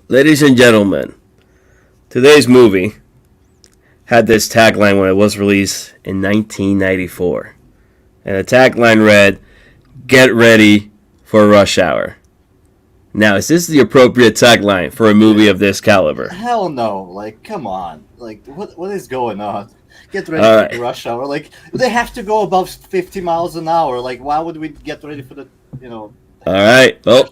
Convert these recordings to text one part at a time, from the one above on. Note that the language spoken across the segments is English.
Ladies and gentlemen, today's movie had this tagline when it was released in 1994. And the tagline read, "Get ready for rush hour." Now, is this the appropriate tagline for a movie of this caliber? Hell no! Like, come on! Like, what is going on? Get ready for the rush hour. Like, they have to go above 50 miles an hour. Like, why would we get ready for the, All right. Well,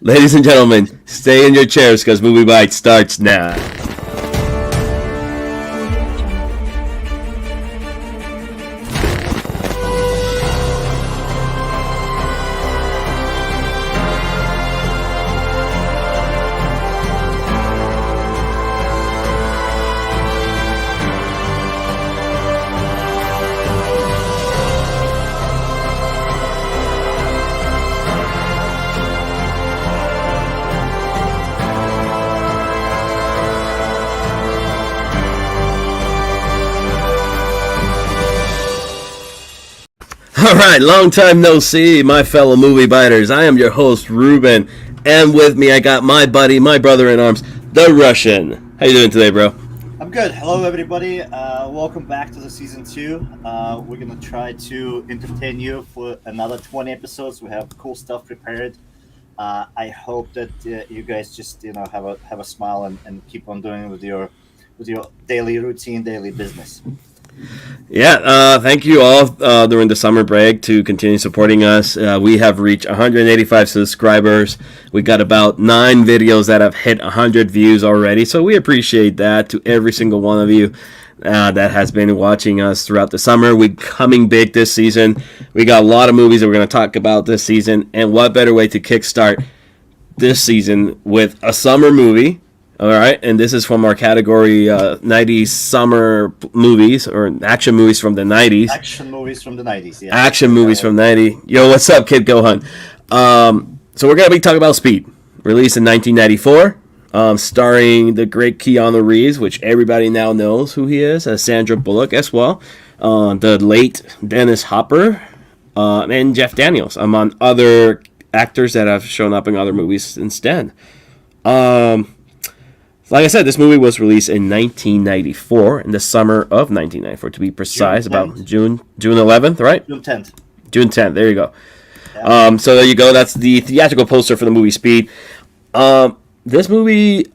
ladies and gentlemen, stay in your chairs because MovieByte starts now. Alright, long time no see, my fellow movie biters. I am your host, Ruben, and with me I got my buddy, my brother-in-arms, the Russian. How you doing today, bro? I'm good. Hello, everybody. Welcome back to the season 2. We're gonna try to entertain you for another 20 episodes. We have cool stuff prepared. I hope that you guys just have a smile and keep on doing it with your daily routine, daily business. Yeah, thank you all during the summer break to continue supporting us. We have reached 185 subscribers. We got about 9 videos that have hit 100 views already, so we appreciate that to every single one of you that has been watching us throughout the summer. We're coming big this season. We got a lot of movies that we're going to talk about this season, and what better way to kickstart this season with a summer movie. All right, and this is from our category 90s summer movies or action movies from the 90s. Action movies from the 90s, yeah. Action movies from 90. Yo, what's up, Kid Gohan? So we're going to be talking about Speed, released in 1994, starring the great Keanu Reeves, which everybody now knows who he is, as Sandra Bullock as well, the late Dennis Hopper, and Jeff Daniels, among other actors that have shown up in other movies instead. Like I said, this movie was released in 1994, in the summer of 1994, to be precise, about June 11th, right? June 10th. June 10th, there you go. Yeah. So there you go, that's the theatrical poster for the movie Speed. This movie,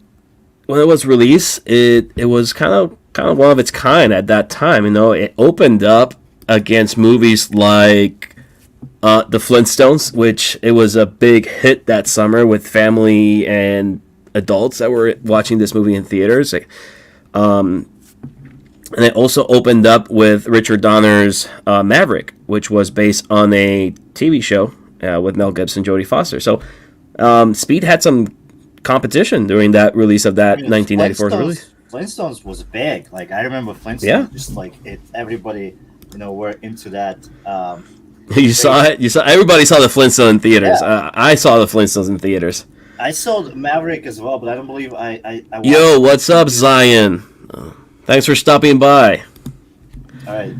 when it was released, it was kind of one of its kind at that time. You know, it opened up against movies like The Flintstones, which it was a big hit that summer with family and adults that were watching this movie in theaters. And it also opened up with Richard Donner's Maverick, which was based on a TV show with Mel Gibson, Jodie Foster. So Speed had some competition during that release of that 1994 release. Flintstones was big. Like, I remember Flintstones, just like everybody, were into that. You saw it? Everybody saw the Flintstones in theaters. Yeah. I saw the Flintstones in theaters. I saw Maverick as well, but I don't believe I Yo, what's up, Zion? Thanks for stopping by. All right.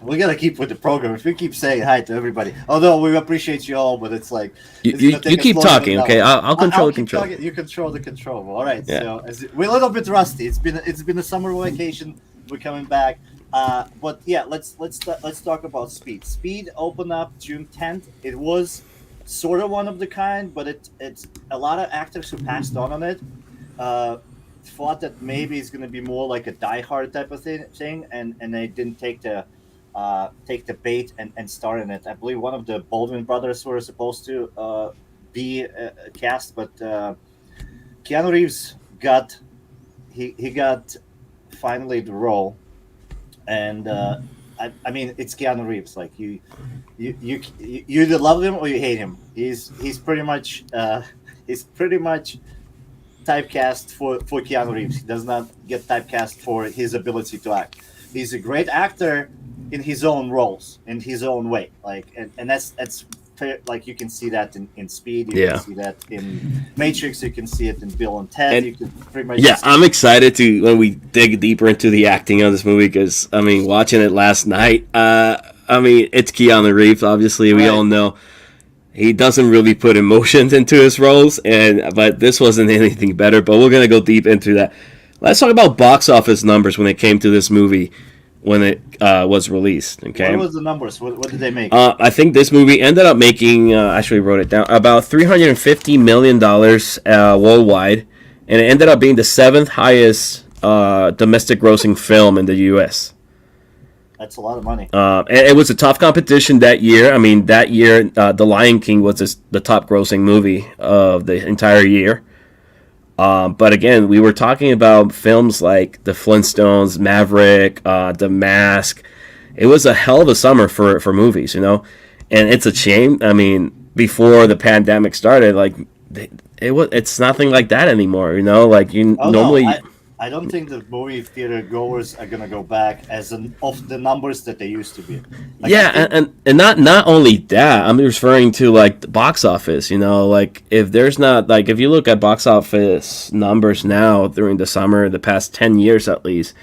We got to keep with the program. If we keep saying hi to everybody. Although we appreciate you all, but it's like... You keep talking, okay? I'll control the control. You control the control. All right. Yeah. So we're a little bit rusty. It's been a summer vacation. We're coming back. But yeah, let's talk about Speed. Speed opened up June 10th. It was sort of one of the kind, but it's a lot of actors who passed on it thought that maybe it's going to be more like a Die Hard type of thing, and they didn't take the bait and star in it. I believe one of the Baldwin brothers were supposed to be cast, but Keanu Reeves got finally the role, and I mean, it's Keanu Reeves. Like you either love him or you hate him. He's pretty much typecast for Keanu Reeves. He does not get typecast for his ability to act. He's a great actor in his own roles, in his own way. Like, and that's fair. Like, you can see that in Speed. You can see that in Matrix. You can see it in Bill and Ted. You can pretty much I'm excited to when we dig deeper into the acting of this movie, because I mean, watching it last night, I mean, it's Keanu Reeves. Obviously, we all know he doesn't really put emotions into his roles, but this wasn't anything better. But we're gonna go deep into that. Let's talk about box office numbers when it came to this movie when it was released. Okay, What was the numbers? What did they make? I think this movie ended up making. I actually wrote it down. About $350 million worldwide, and it ended up being the seventh highest domestic grossing film in the U.S. That's a lot of money. And it was a tough competition that year. I mean, that year, The Lion King was the top grossing movie of the entire year. But again, we were talking about films like The Flintstones, Maverick, The Mask. It was a hell of a summer for movies, you know? And it's a shame. I mean, before the pandemic started, like, it's nothing like that anymore, you know? Like, normally... No, I don't think the movie theater goers are gonna go back of the numbers that they used to be. Like, yeah, and not only that, I'm referring to like the box office. You know, like if there's not like if you look at box office numbers now during the summer, the past 10 years at least,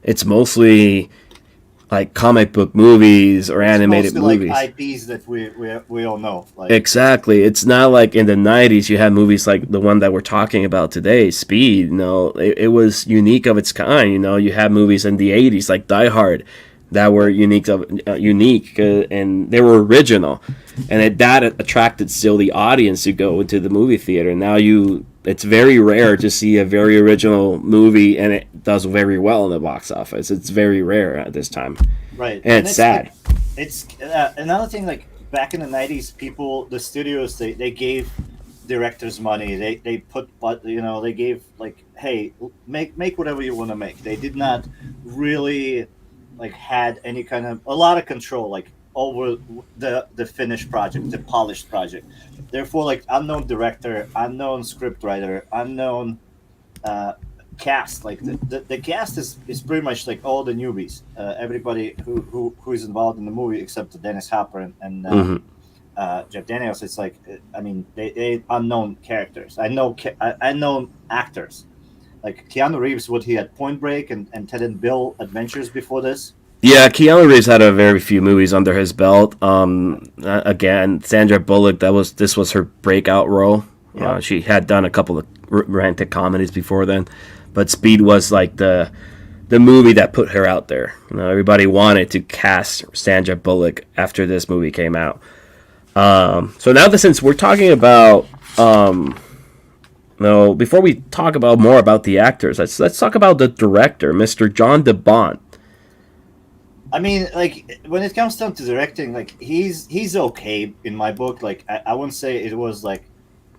it's mostly like comic book movies or animated movies. Like IPs that we all know. Like, exactly. It's not like in the 90s you had movies like the one that we're talking about today, Speed. You know, it was unique of its kind. You know, you had movies in the 80s like Die Hard that were unique and they were original. And that attracted still the audience to go into the movie theater. Now it's very rare to see a very original movie and it does very well in the box office. It's very rare at this time. Right. And it's sad. Like, it's another thing, like back in the 90s, the studios, they gave directors money. They put, but you know, they gave like, hey, make whatever you want to make. They did not really like had any kind of a lot of control like over the finished project, the polished project. Therefore, like unknown director, unknown scriptwriter, unknown cast. Like the cast is pretty much like all the newbies. Everybody who is involved in the movie except Dennis Hopper and Jeff Daniels. It's like I mean they unknown characters. I know actors. Like Keanu Reeves, what he had Point Break and Ted and Bill Adventures before this. Yeah, Keanu Reeves had a very few movies under his belt. Again, Sandra Bullock, this was her breakout role. Yeah. She had done a couple of romantic comedies before then, but Speed was like the movie that put her out there. You know, everybody wanted to cast Sandra Bullock after this movie came out. So now since we're talking about before we talk about more about the actors, let's talk about the director, Mr. Jan de Bont. I mean, like when it comes down to directing, like he's okay in my book. Like I wouldn't say it was like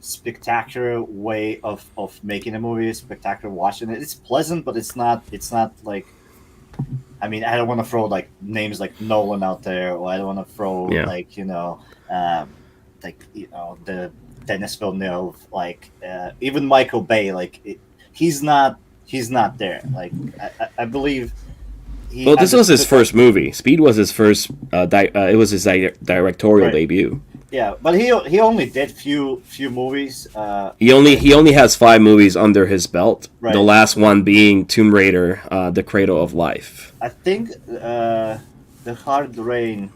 spectacular way of making a movie, spectacular watching it. It's pleasant, but it's not like. I mean, I don't want to throw like names like Nolan out there, or I don't want to throw like the Denis Villeneuve, like even Michael Bay. Like he's not there. Like I believe. Well, this was his first movie. Speed was his first. It was his directorial debut. Yeah, but he only did few movies. He only has 5 movies under his belt. Right. The last one being Tomb Raider: The Cradle of Life. I think The Hard Rain.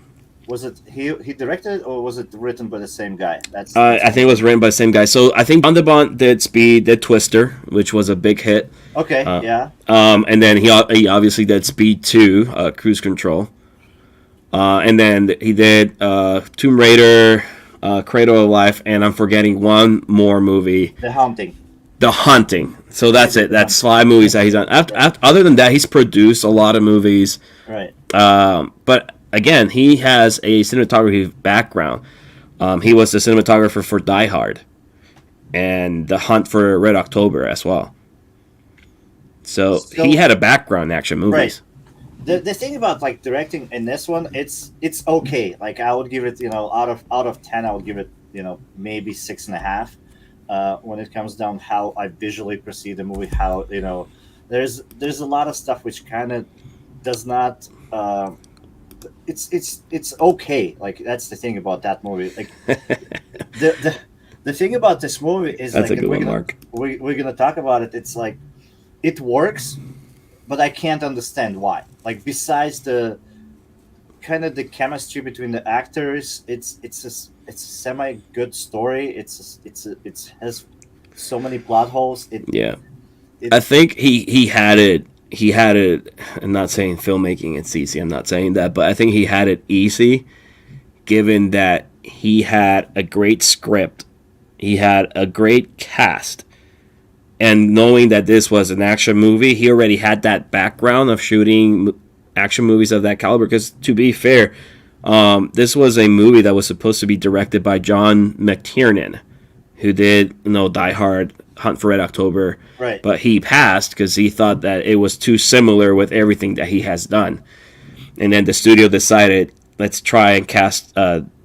Was it he directed it, or was it written by the same guy? That's I think it was written by the same guy. So I think Jan de Bont did Speed, did Twister, which was a big hit. Okay, yeah. And then he obviously did Speed 2, Cruise Control. And then he did Tomb Raider, Cradle of Life, and I'm forgetting one more movie. The Haunting. So that's it. That's 5 movies that he's done. Other than that, he's produced a lot of movies. Right. But again, he has a cinematography background. He was the cinematographer for Die Hard and The Hunt for Red October as well. So he had a background in action movies. Right. The thing about like directing in this one, it's okay. Like I would give it, out of 10, I would give it, maybe 6.5. When it comes down how I visually perceive the movie, how there's a lot of stuff which kind of does not. It's okay. Like that's the thing about that movie. Like the thing about this movie is that's like a good one, Mark. We're gonna talk about it. It's like it works, but I can't understand why. Like besides the kind of the chemistry between the actors. It's a semi good story. It has so many plot holes. Yeah. It I think he had it. He had it. I'm not saying filmmaking it's easy. I'm not saying that, but I think he had it easy, given that he had a great script, he had a great cast, and knowing that this was an action movie, he already had that background of shooting action movies of that caliber. Because to be fair, this was a movie that was supposed to be directed by John McTiernan, who did Die Hard, Hunt for Red October, right. but he passed because he thought that it was too similar with everything that he has done. And then the studio decided, let's try and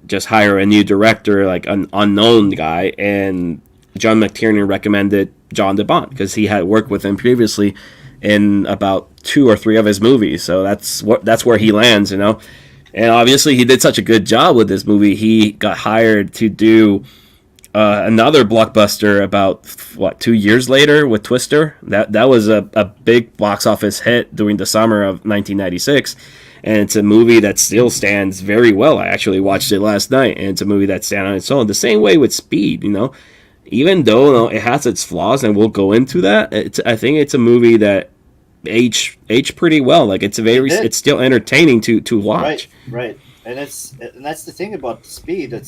just hire a new director, like an unknown guy. And John McTiernan recommended Jan de Bont because he had worked with him previously in about 2 or 3 of his movies. So that's where he lands, And obviously he did such a good job with this movie. He got hired to do another blockbuster about 2 years later with Twister. That was a big box office hit during the summer of 1996, and it's a movie that still stands very well. I actually watched it last night, and it's a movie that stands on its own. The same way with Speed, even though it has its flaws, and we'll go into that. I think it's a movie that aged pretty well. Like it's still entertaining to watch. Right, and that's the thing about Speed.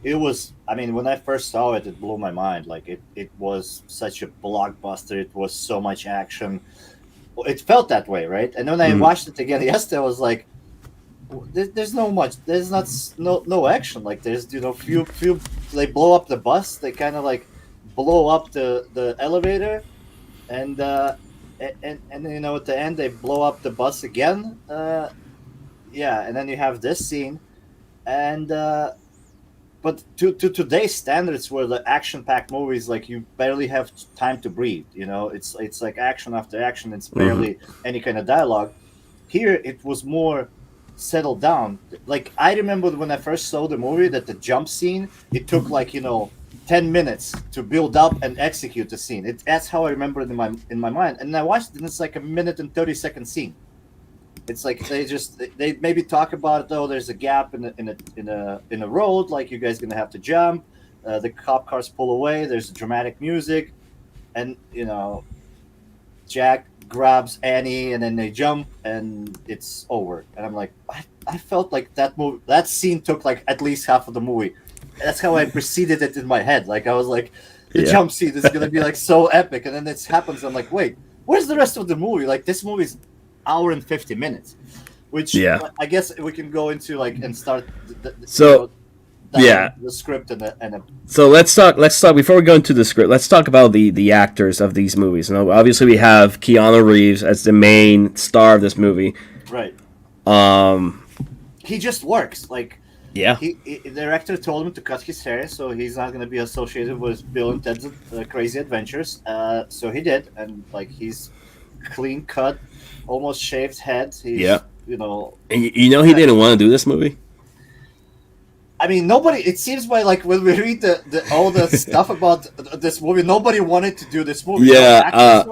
It was, I mean, when I first saw it, it blew my mind. Like, it was such a blockbuster. It was so much action. It felt that way, right? And when I watched it again yesterday, I was like, there's no much. There's no action. Like, there's, few. They blow up the bus. They kind of, like, blow up the elevator. And at the end, they blow up the bus again. And then you have this scene. And... but to today's standards, where the action-packed movies, like, you barely have time to breathe. It's like action after action. It's barely any kind of dialogue. Here, it was more settled down. Like, I remember when I first saw the movie that the jump scene, it took 10 minutes to build up and execute the scene. That's how I remember it in my mind. And I watched it, and it's like a 1:30 scene. It's like they maybe talk about it. Oh, there's a gap in a road. Like, you guys gonna have to jump. The cop cars pull away. There's dramatic music, and Jack grabs Annie, and then they jump, and it's over. And I'm like, I felt like that scene took like at least half of the movie. That's how I preceded it in my head. Like, I was like, the jump scene is gonna be like so epic, and then it happens. I'm like, wait, where's the rest of the movie? Like, this movie's hour and 50 minutes, which I guess we can go into and start the script So let's talk before we go into the script. Let's talk about the actors of these movies. Obviously we have Keanu Reeves as the main star of this movie, right? He just works the director told him to cut his hair, so he's not going to be associated with Bill and Ted's Crazy Adventures, so he did, and he's clean cut, almost shaved head. He's, And he didn't want to do this movie. I mean, nobody. It seems by when we read all the stuff about this movie, nobody wanted to do this movie. Yeah.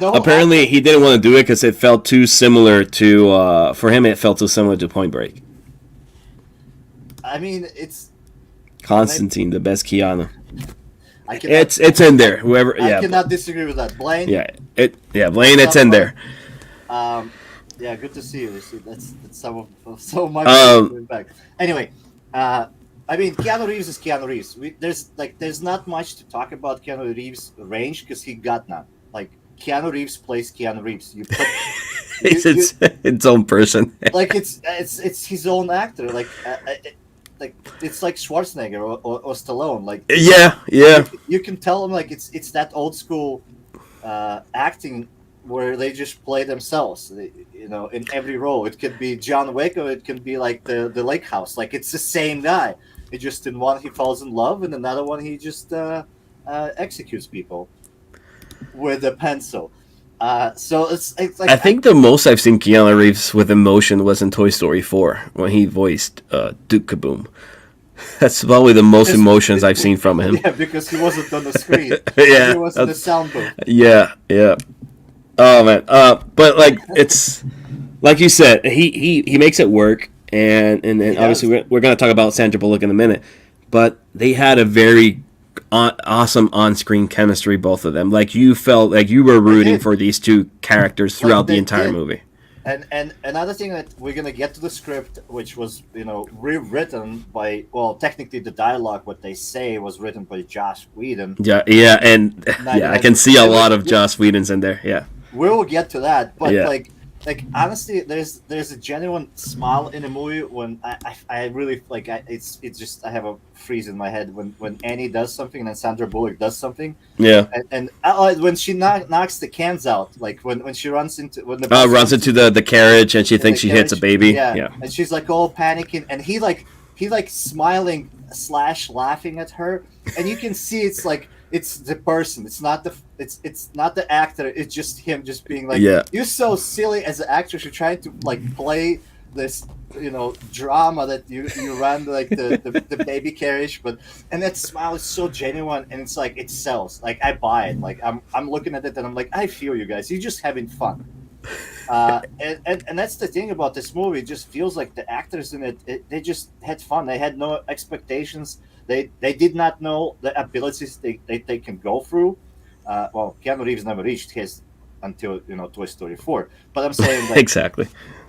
Apparently, he didn't want to do it because it felt too similar to. For him, it felt too similar to Point Break. I mean, it's Constantine, the best Keanu. It's in there. Whoever, I cannot disagree with that. Blaine. Blaine. It's in there. Good to see you. That's some of my back. Anyway, I mean, Keanu Reeves is Keanu Reeves. There's not much to talk about Keanu Reeves' range because he got none. Keanu Reeves plays Keanu Reeves. You put it's its own person. It's his own actor. It's like Schwarzenegger or Stallone. Yeah. You can tell him it's that old school acting where they just play themselves. In every role. It could be John Wick or it could be the Lake House. It's the same guy. It just in one he falls in love, and another one he just executes people with a pencil. So it's I think the most I've seen Keanu Reeves with emotion was in Toy Story 4 when he voiced Duke Kaboom. That's probably the most emotions I've seen from him. Yeah, because he wasn't on the screen. Yeah, he was in the sound booth. Yeah. Oh man, but it's like you said, he makes it work, and obviously we're going to talk about Sandra Bullock in a minute, but they had a very awesome on-screen chemistry, both of them. Like, you felt like you were rooting for these two characters throughout the entire movie. And another thing that we're gonna get to the script, which was rewritten by, well, technically the dialogue, what they say, was written by Joss Whedon. I can see a lot of Joss Whedon's in there. Yeah, we'll get to that, but like honestly, there's a genuine smile in the movie when I really like it's just I have a freeze in my head when Annie does something and then Sandra Bullock does something. Yeah, and when she knocks the cans out, like when she runs into the carriage and she thinks she hits a baby. Yeah, and she's like all panicking, and he smiling / laughing at her, and you can see it's like. It's the person. It's not the actor. It's just him, just being like, "You're so silly as an actress. You're trying to like play this, drama that you run like the baby carriage." And that smile is so genuine, and it's like it sells. Like I buy it. Like I'm looking at it, and I'm like, I feel you guys. You're just having fun. And that's the thing about this movie. It just feels like the actors in it they just had fun. They had no expectations. They did not know the abilities they can go through. Well, Keanu Reeves never reached his until Toy Story 4. But I'm saying like, exactly.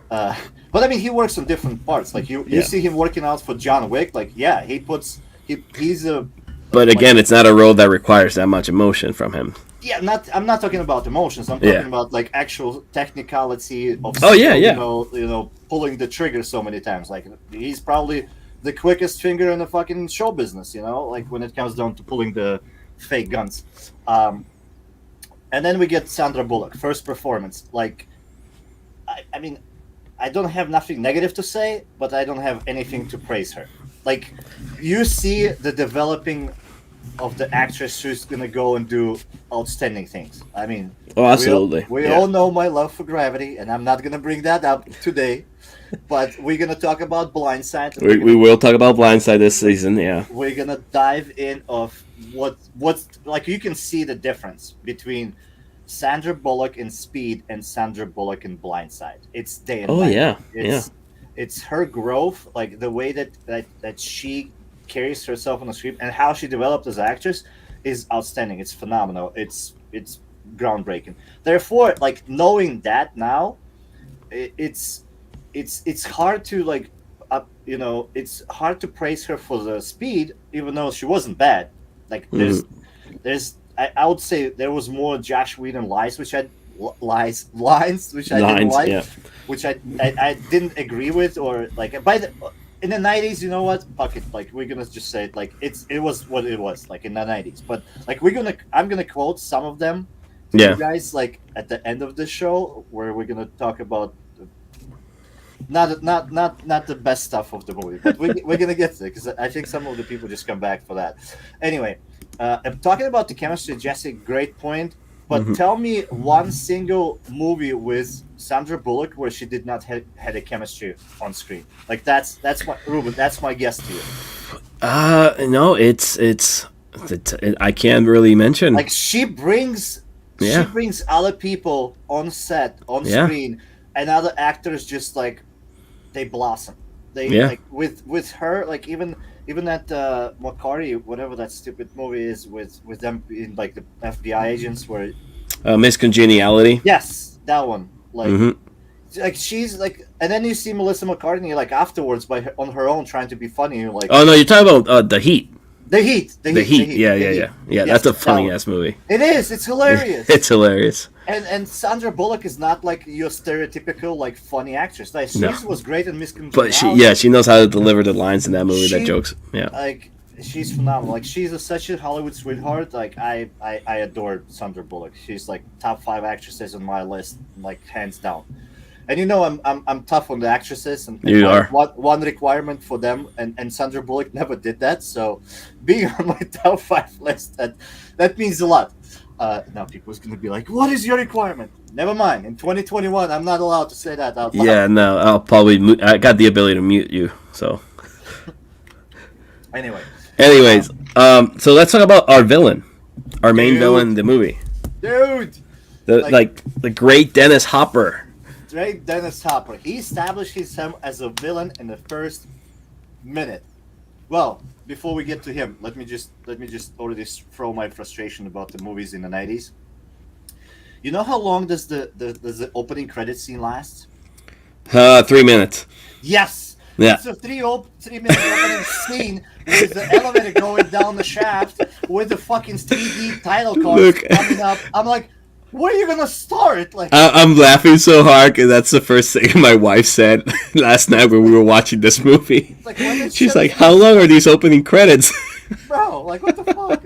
But I mean, he works on different parts. Like you see him working out for John Wick. Like he's a. But again, it's not a role that requires that much emotion from him. Yeah, I'm not talking about emotions. I'm talking about like actual technicality of. Pulling the trigger so many times. Like he's probably the quickest finger in the fucking show business, like when it comes down to pulling the fake guns. And then we get Sandra Bullock, first performance. Like, I mean, I don't have nothing negative to say, but I don't have anything to praise her. Like, you see the developing of the actress who's gonna go and do outstanding things. I mean, absolutely. We all know my love for Gravity, and I'm not gonna bring that up today. But we're gonna talk about Blindside. We will talk about Blindside this season. Yeah, we're gonna dive in of what's like. You can see the difference between Sandra Bullock in Speed and Sandra Bullock in Blindside. It's day and night. It's her growth, like the way that she carries herself on the screen and how she developed as an actress is outstanding. It's phenomenal. It's groundbreaking. Therefore, like knowing that now, it's hard to like, it's hard to praise her for the Speed, even though she wasn't bad. Like I would say there was more Joss Whedon lines which I didn't like, which I didn't agree with, or like in the 90s, you know what? Fuck it. Like we're gonna just say it like it was what it was like in the 90s. But like I'm gonna quote some of them to you guys like at the end of the show where we're gonna talk about not the best stuff of the movie, but we're gonna get there because I think some of the people just come back for that. Anyway, I'm talking about the chemistry, Jesse. Great point. But tell me one single movie with Sandra Bullock where she did not had a chemistry on screen. Like that's my Ruben. That's my guess to you. No, it's I can't really mention. Like she brings other people on set on screen, and other actors just like they blossom. They like with her, like even that McCarty, whatever that stupid movie is with them being like the FBI agents where Miss Congeniality. Yes, that one. Like like she's like, and then you see Melissa McCartney like afterwards on her own trying to be funny. You're like, oh no, you're talking about The Heat. The Heat. Yeah. Yes, that's a funny ass movie. It is. It's hilarious. It's hilarious. And Sandra Bullock is not like your stereotypical like funny actress. Like she was great in Miss Congeniality. But she knows how to deliver the lines in that movie. That jokes. Yeah. Like she's phenomenal. Like she's such a Hollywood sweetheart. Like I adore Sandra Bullock. She's like top 5 actresses on my list, like hands down. And I'm tough on the actresses, and you are one requirement for them, and Sandra Bullock never did that. So, being on my top 5 list, that means a lot. Now people's gonna be like, "What is your requirement?" Never mind. In 2021, I'm not allowed to say that out loud. Yeah, no, I'll probably. I got the ability to mute you, so. Anyways, so let's talk about our villain, our main villain in the movie. Dude, the great Dennis Hopper. Great Dennis Hopper. He established himself as a villain in the first minute. Well, before we get to him, let me just already throw my frustration about the movies in the 90s. You know how long does the opening credit scene last? 3 minutes. Yes. Yeah. It's a 3-minute opening scene with the elevator going down the shaft with the fucking 3D title cards coming up. I'm like, where are you gonna start? Like, I'm laughing so hard because that's the first thing my wife said last night when we were watching this movie. like She's like, "How long are these opening credits?" Bro, like, what the fuck?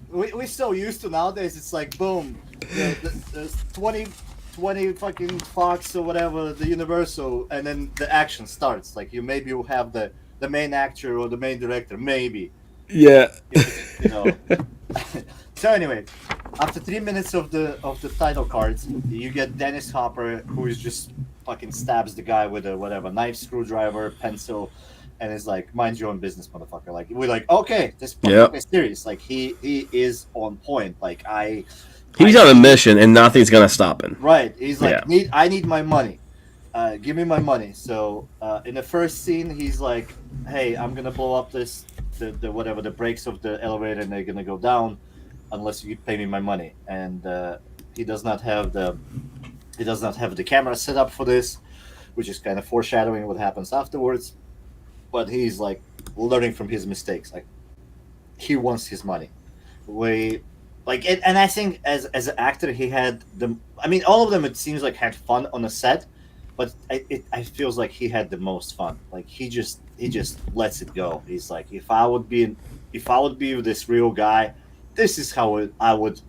We're so used to nowadays. It's like, boom, there's 20 fucking Fox or whatever, the Universal, and then the action starts. Like, maybe you have the main actor or the main director, maybe. Yeah. You know. So anyway, after 3 minutes of the title cards, you get Dennis Hopper, who is just fucking stabs the guy with a whatever knife, screwdriver, pencil, and is like, mind your own business, motherfucker. Like, we're like, okay, this fucking is serious. Like, he is on point. Like, he's on a mission and nothing's gonna stop him. Right. He's like, I need my money. Give me my money. So in the first scene, he's like, hey, I'm gonna blow up the brakes of the elevator, and they're gonna go down unless you pay me my money. And he does not have the camera set up for this, which is kind of foreshadowing what happens afterwards. But he's like learning from his mistakes. Like, he wants his money. And I think as an actor, he had all of them, it seems like, had fun on the set, but I feels like he had the most fun. Like, he just lets it go. He's like, if I would be this real guy, this is how I would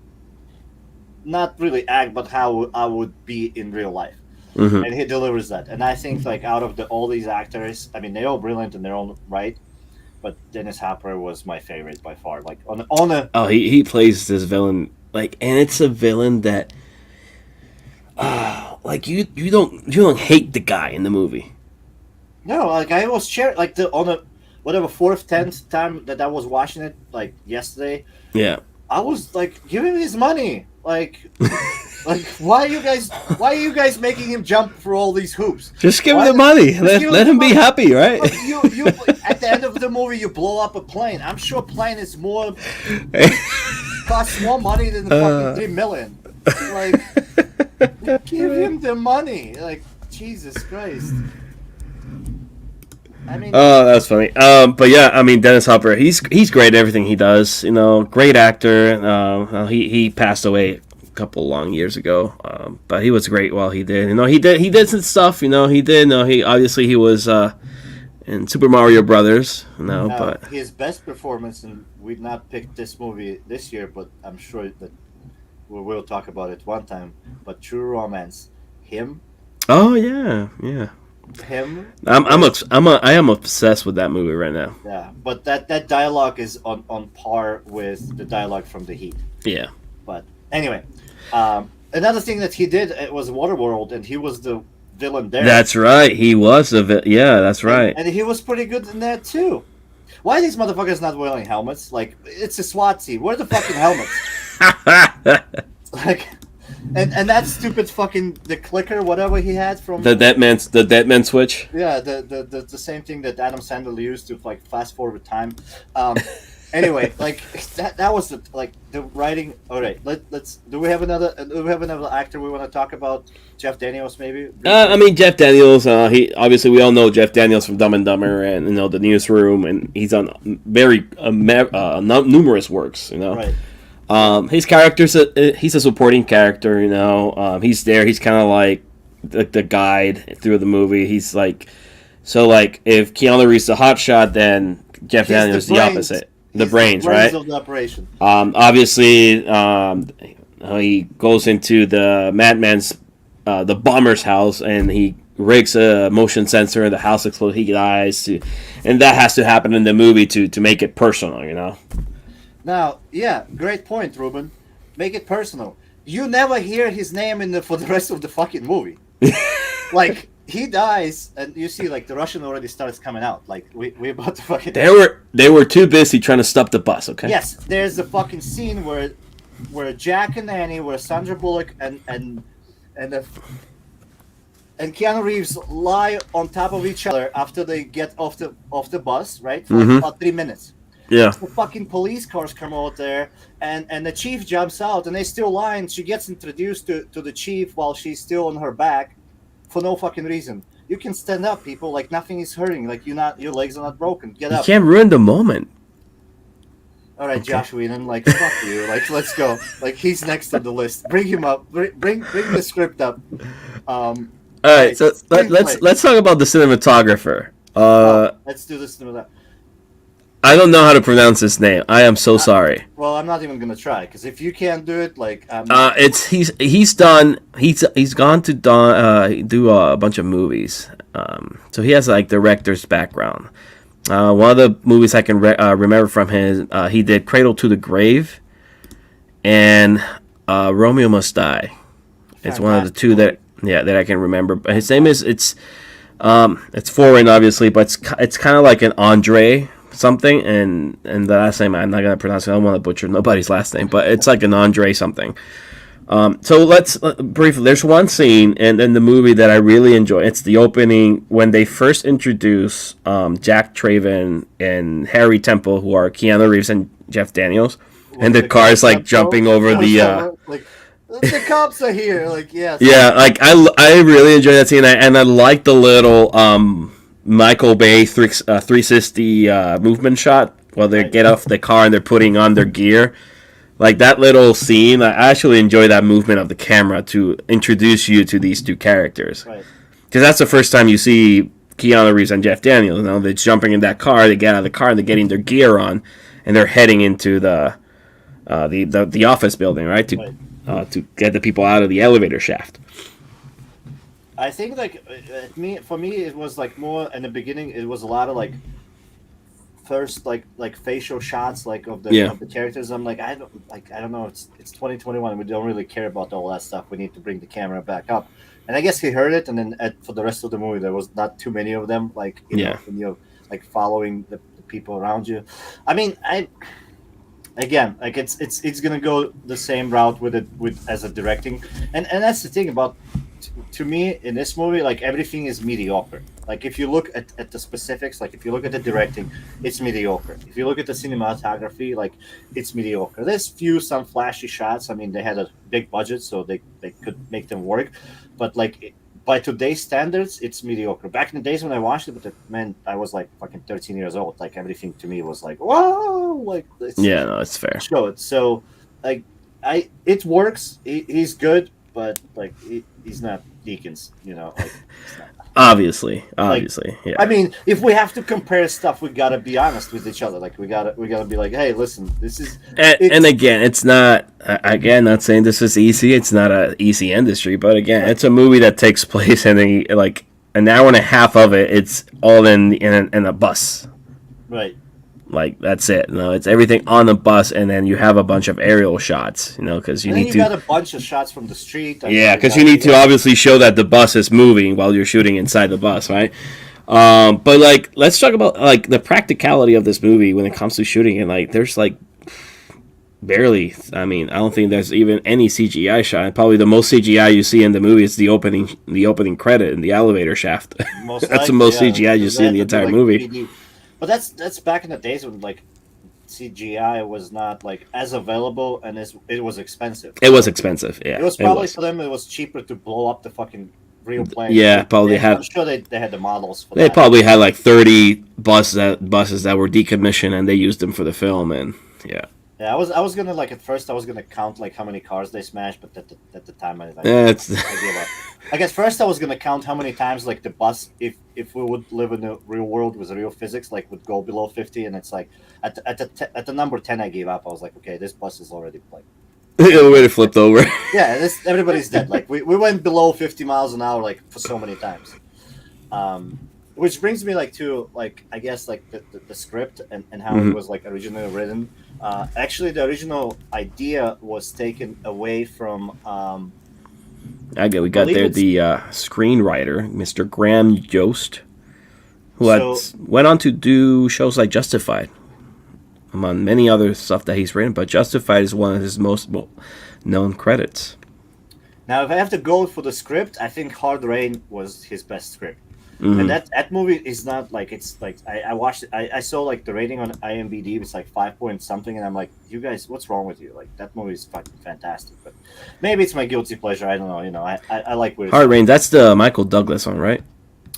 not really act, but how I would be in real life. Mm-hmm. And he delivers that. And I think, like, out of all these actors, I mean, they're all brilliant in their own right, but Dennis Hopper was my favorite by far. Like, he plays this villain, like, and it's a villain that like, you don't hate the guy in the movie. No, like, I was like, on a whatever 4th, 10th time that I was watching it, like, yesterday. Yeah. I was like, give him his money. Like, why are you guys making him jump through all these hoops? Just give him the money. Let him be happy, right? Like, you at the end of the movie, you blow up a plane. I'm sure a plane is costs more money than the fucking $3 million. Like, give him the money. Like, Jesus Christ. I mean, oh, that's funny. But yeah, I mean, Dennis Hopper, he's great at everything he does. You know, great actor. He passed away a couple long years ago. But he was great while he did. You know, he did some stuff. You know, he did. No, he was in Super Mario Brothers. But his best performance, and we've not picked this movie this year, but I'm sure that we will talk about it one time. But True Romance, him. Oh yeah. Him. I am obsessed with that movie right now. Yeah, but that dialogue is on par with the dialogue from The Heat. Yeah. But anyway, another thing that he did, it was Waterworld, and he was the villain there. That's right. He was the villain. Yeah, that's right. And he was pretty good in that too. Why are these motherfuckers not wearing helmets? Like, it's a SWAT team. Where are the fucking helmets? Like. And that stupid fucking the clicker, whatever he had from the dead man switch. Yeah, the same thing that Adam Sandler used to, like, fast forward time. Anyway, like, that was the writing. All right, let's. Do we have another actor we want to talk about? Jeff Daniels, maybe. I mean, Jeff Daniels. He obviously, we all know Jeff Daniels from Dumb and Dumber and the Newsroom, and he's on very numerous works. Right. His character's he's a supporting character, he's there. He's kind of like the guide through the movie. He's like, so like if Keanu Reeves is a hotshot, then Jeff Daniels is the opposite. The brains, right? Of the operation. Obviously, he goes into the madman's, the bomber's house, and he rigs a motion sensor, and the house explodes. He dies, and that has to happen in the movie to make it personal, Now, yeah, great point, Ruben. Make it personal. You never hear his name for the rest of the fucking movie. Like, he dies, and you see, like, the Russian already starts coming out. Like, we about to fucking. They were too busy trying to stop the bus. Okay. Yes, there's a fucking scene where Jack and Annie, where Sandra Bullock and and Keanu Reeves lie on top of each other after they get off the bus, right? For Mm-hmm. like about 3 minutes. Yeah. The fucking police cars come out there, and the chief jumps out, and they still lie, and she gets introduced to the chief while she's still on her back for no fucking reason. You can stand up, people. Like, nothing is hurting. Like, your legs are not broken. Get You up. can't ruin the moment. All right, Okay. Josh Whedon, like, fuck you. Like, let's go. Like, he's next on the list. Bring him up. Bring the script up. All right, so let's talk about the cinematographer. Let's do this. I don't know how to pronounce his name. I am so sorry. Well, I'm not even gonna try, because if you can't do it, like, he's gone to do a bunch of movies. So he has like director's background. One of the movies I can remember from him, he did Cradle to the Grave, and Romeo Must Die. It's one of the two that I can remember. But his name is it's foreign, obviously, but it's kind of like an Andre something, and the last name I'm not gonna pronounce it. I don't want to butcher nobody's last name, but it's like an Andre something. So let's briefly. There's one scene in the movie that I really enjoy. It's the opening when they first introduce Jack Traven and Harry Temple, who are Keanu Reeves and Jeff Daniels, and the car is like jumping over the. The cops are here. Like, yes. Yeah, like I really enjoy that scene, and I like the little Michael Bay 360 movement shot while they get off the car and they're putting on their gear. Like that little scene, I actually enjoy that movement of the camera to introduce you to these two characters. Because that's the first time you see Keanu Reeves and Jeff Daniels. You know, they're jumping in that car, they get out of the car, and they're getting their gear on, and they're heading into the office building, right? To get the people out of the elevator shaft. I think like for me, it was like more in the beginning. It was a lot of like first like facial shots like of the characters. I'm like I don't know. It's 2021. We don't really care about all that stuff. We need to bring the camera back up. And I guess he heard it. And then for the rest of the movie, there was not too many of them. Like when you're like following the people around you. I mean, Again, like it's gonna go the same route with as a directing, and that's the thing about to me in this movie, like everything is mediocre. Like if you look at the specifics, like if you look at the directing, it's mediocre. If you look at the cinematography, like it's mediocre. There's some flashy shots. I mean, they had a big budget, so they could make them work, but like by today's standards, it's mediocre. Back in the days when I watched it, but man, I was like fucking 13 years old. Like everything to me was like, whoa, like this. Yeah, no, it's fair. Show it. So, like, it works. He's good, but like, he's not Deakins, you know. Like, it's not. Obviously, yeah. I mean, if we have to compare stuff, we gotta be honest with each other. Like, we gotta be like, hey, listen, this is. And again, it's not. Again, not saying this is easy. It's not an easy industry, but again, it's a movie that takes place in like an hour and a half of it. It's all in a bus. Right. Like that's it. No, it's everything on the bus, and then you have a bunch of aerial shots. You know, because you need to. got a bunch of shots from the street. Yeah, because you need to obviously show that the bus is moving while you're shooting inside the bus, right? But like, let's talk about like the practicality of this movie when it comes to shooting, and like, there's like barely. I mean, I don't think there's even any CGI shot. Probably the most CGI you see in the movie is the opening credit in the elevator shaft. That's the most CGI you see in the entire movie. 3D. But that's back in the days when like CGI was not like as available and it was expensive. It was expensive, yeah. It was probably for them. It was cheaper to blow up the fucking real plane. Yeah, probably had. I'm sure they had the models. For they that. Probably had like 30 buses that were decommissioned, and they used them for the film, and yeah. Yeah, I was gonna like at first I was gonna count like how many cars they smashed, but at the time I gave up. I guess first I was gonna count how many times like the bus, if we would live in the real world with real physics, like would go below 50, and it's like at the number 10 I gave up. I was like, okay, this bus is already like the elevator flipped over. Yeah, everybody's dead. Like we went below 50 miles an hour like for so many times. Which brings me like to like I guess like the script and how it was like originally written. Actually, the original idea was taken away from. We got there the screenwriter, Mr. Graham Yost, who went on to do shows like Justified, among many other stuff that he's written. But Justified is one of his most known credits. Now, if I have to go for the script, I think Hard Rain was his best script. Mm-hmm. And that movie is not like, it's like, I watched it, I saw like the rating on IMDb, it's like 5 point something, and I'm like, you guys, what's wrong with you? Like, that movie is fucking fantastic. But maybe it's my guilty pleasure. I don't know. You know, I like weird Hard stuff. Rain. That's the Michael Douglas one, right?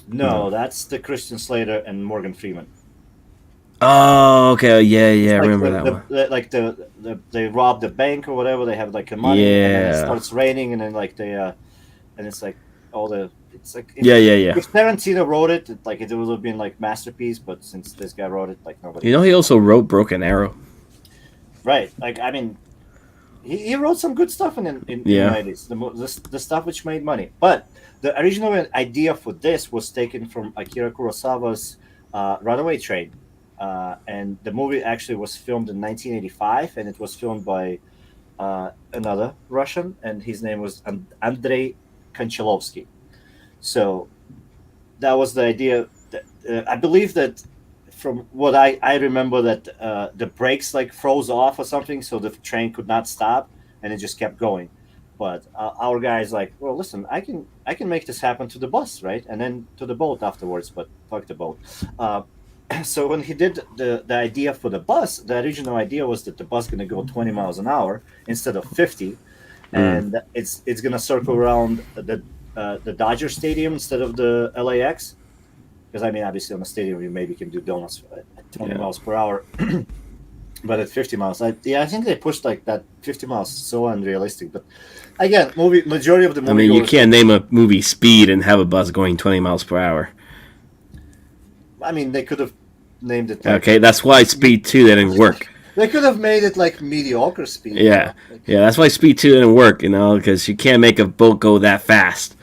No, that's the Christian Slater and Morgan Freeman. Oh, okay. Yeah. I Like remember that one. like they rob the bank or whatever. They have like the money, and then it Yeah. starts raining, and then like and it's like all the. It's like Yeah. If Tarantino wrote it, like it would have been like masterpiece. But since this guy wrote it, like nobody. You know, he also wrote Broken Arrow. Right. Like I mean, he wrote some good stuff in the 90s. The stuff which made money. But the original idea for this was taken from Akira Kurosawa's Runaway Train, and the movie actually was filmed in 1985, and it was filmed by another Russian, and his name was Andrei Konchalovsky. So that was the idea. I believe that from what I remember that the brakes like froze off or something, so the train could not stop, and it just kept going. But our guy's like, well, listen, I can make this happen to the bus, right, and then to the boat afterwards. But fuck the boat. So when he did the idea for the bus, the original idea was that the bus going to go 20 miles an hour instead of 50, and it's going to circle around the Dodger Stadium instead of the LAX. Because I mean, obviously, on the stadium, you maybe can do donuts at 20 miles per hour, but at 50 miles, I think they pushed like that 50 miles so unrealistic. But again, majority of the movie. I mean, you can't name a movie Speed and have a bus going 20 miles per hour. I mean, they could have named it. Like, okay, that's why Speed 2 didn't work. They could have made it like mediocre Speed. Yeah, that's why Speed 2 didn't work. You know, because you can't make a boat go that fast.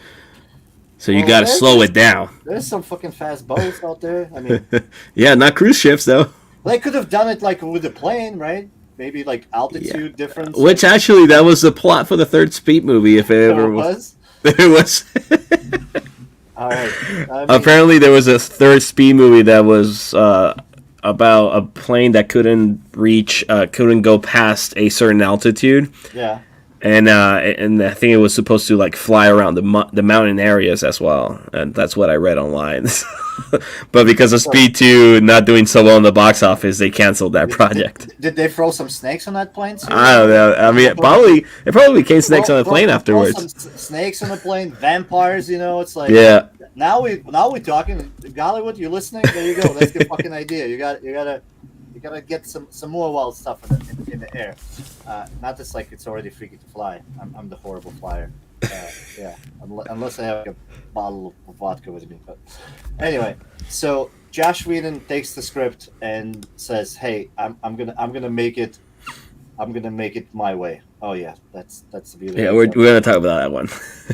So you got to slow it down. There's some fucking fast boats out there. I mean, yeah, not cruise ships though. They could have done it like with a plane, right? Maybe like altitude difference. Which actually, that was the plot for the third Speed movie, if it ever was. There was. All right. I mean, apparently, there was a third Speed movie that was about a plane that couldn't go past a certain altitude. Yeah. And I think it was supposed to like fly around the mountain areas as well, and that's what I read online. But because of Speed 2 not doing so well in the box office, they canceled that project. Did they throw some snakes on that plane too? I don't know. I mean, it probably became snakes on the plane afterwards. Some snakes on the plane, vampires. You know, it's like Now we're talking. Gollywood, you listening? There you go. That's the fucking idea. You gotta get some more wild stuff in the air. Not just like it's already freaky to fly. I'm the horrible flyer. Unless I have a bottle of vodka with me. But anyway, so Josh Whedon takes the script and says, "Hey, I'm gonna make it. I'm gonna make it my way." Oh yeah, that's the beauty. Yeah, we're gonna talk about that one.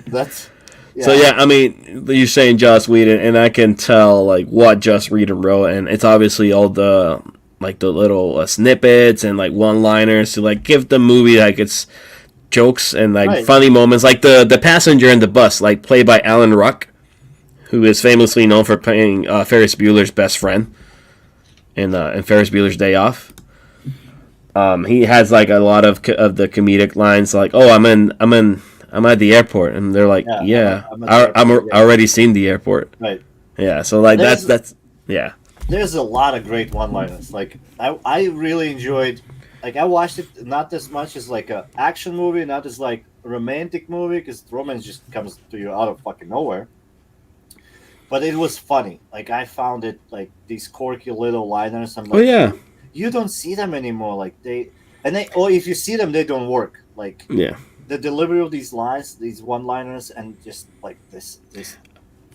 That's. Yeah. So yeah, I mean, you're saying Joss Whedon, and I can tell like what Joss Whedon wrote, and it's obviously all the little snippets and like one-liners to like give the movie like its jokes and like funny moments, like the passenger in the bus, like played by Alan Ruck, who is famously known for playing Ferris Bueller's best friend in Ferris Bueller's Day Off. He has like a lot of the comedic lines, like, "Oh, I'm at the airport," and they're like, I'm already seen the airport. Right. Yeah. So like that's yeah. There's a lot of great one-liners. Like I really enjoyed. Like I watched it not as much as like a action movie, not as like a romantic movie, because romance just comes to you out of fucking nowhere. But it was funny. Like I found it like these quirky little liners. I'm like, you don't see them anymore. Like or if you see them, they don't work. Like the delivery of these lines, these one-liners, and just like this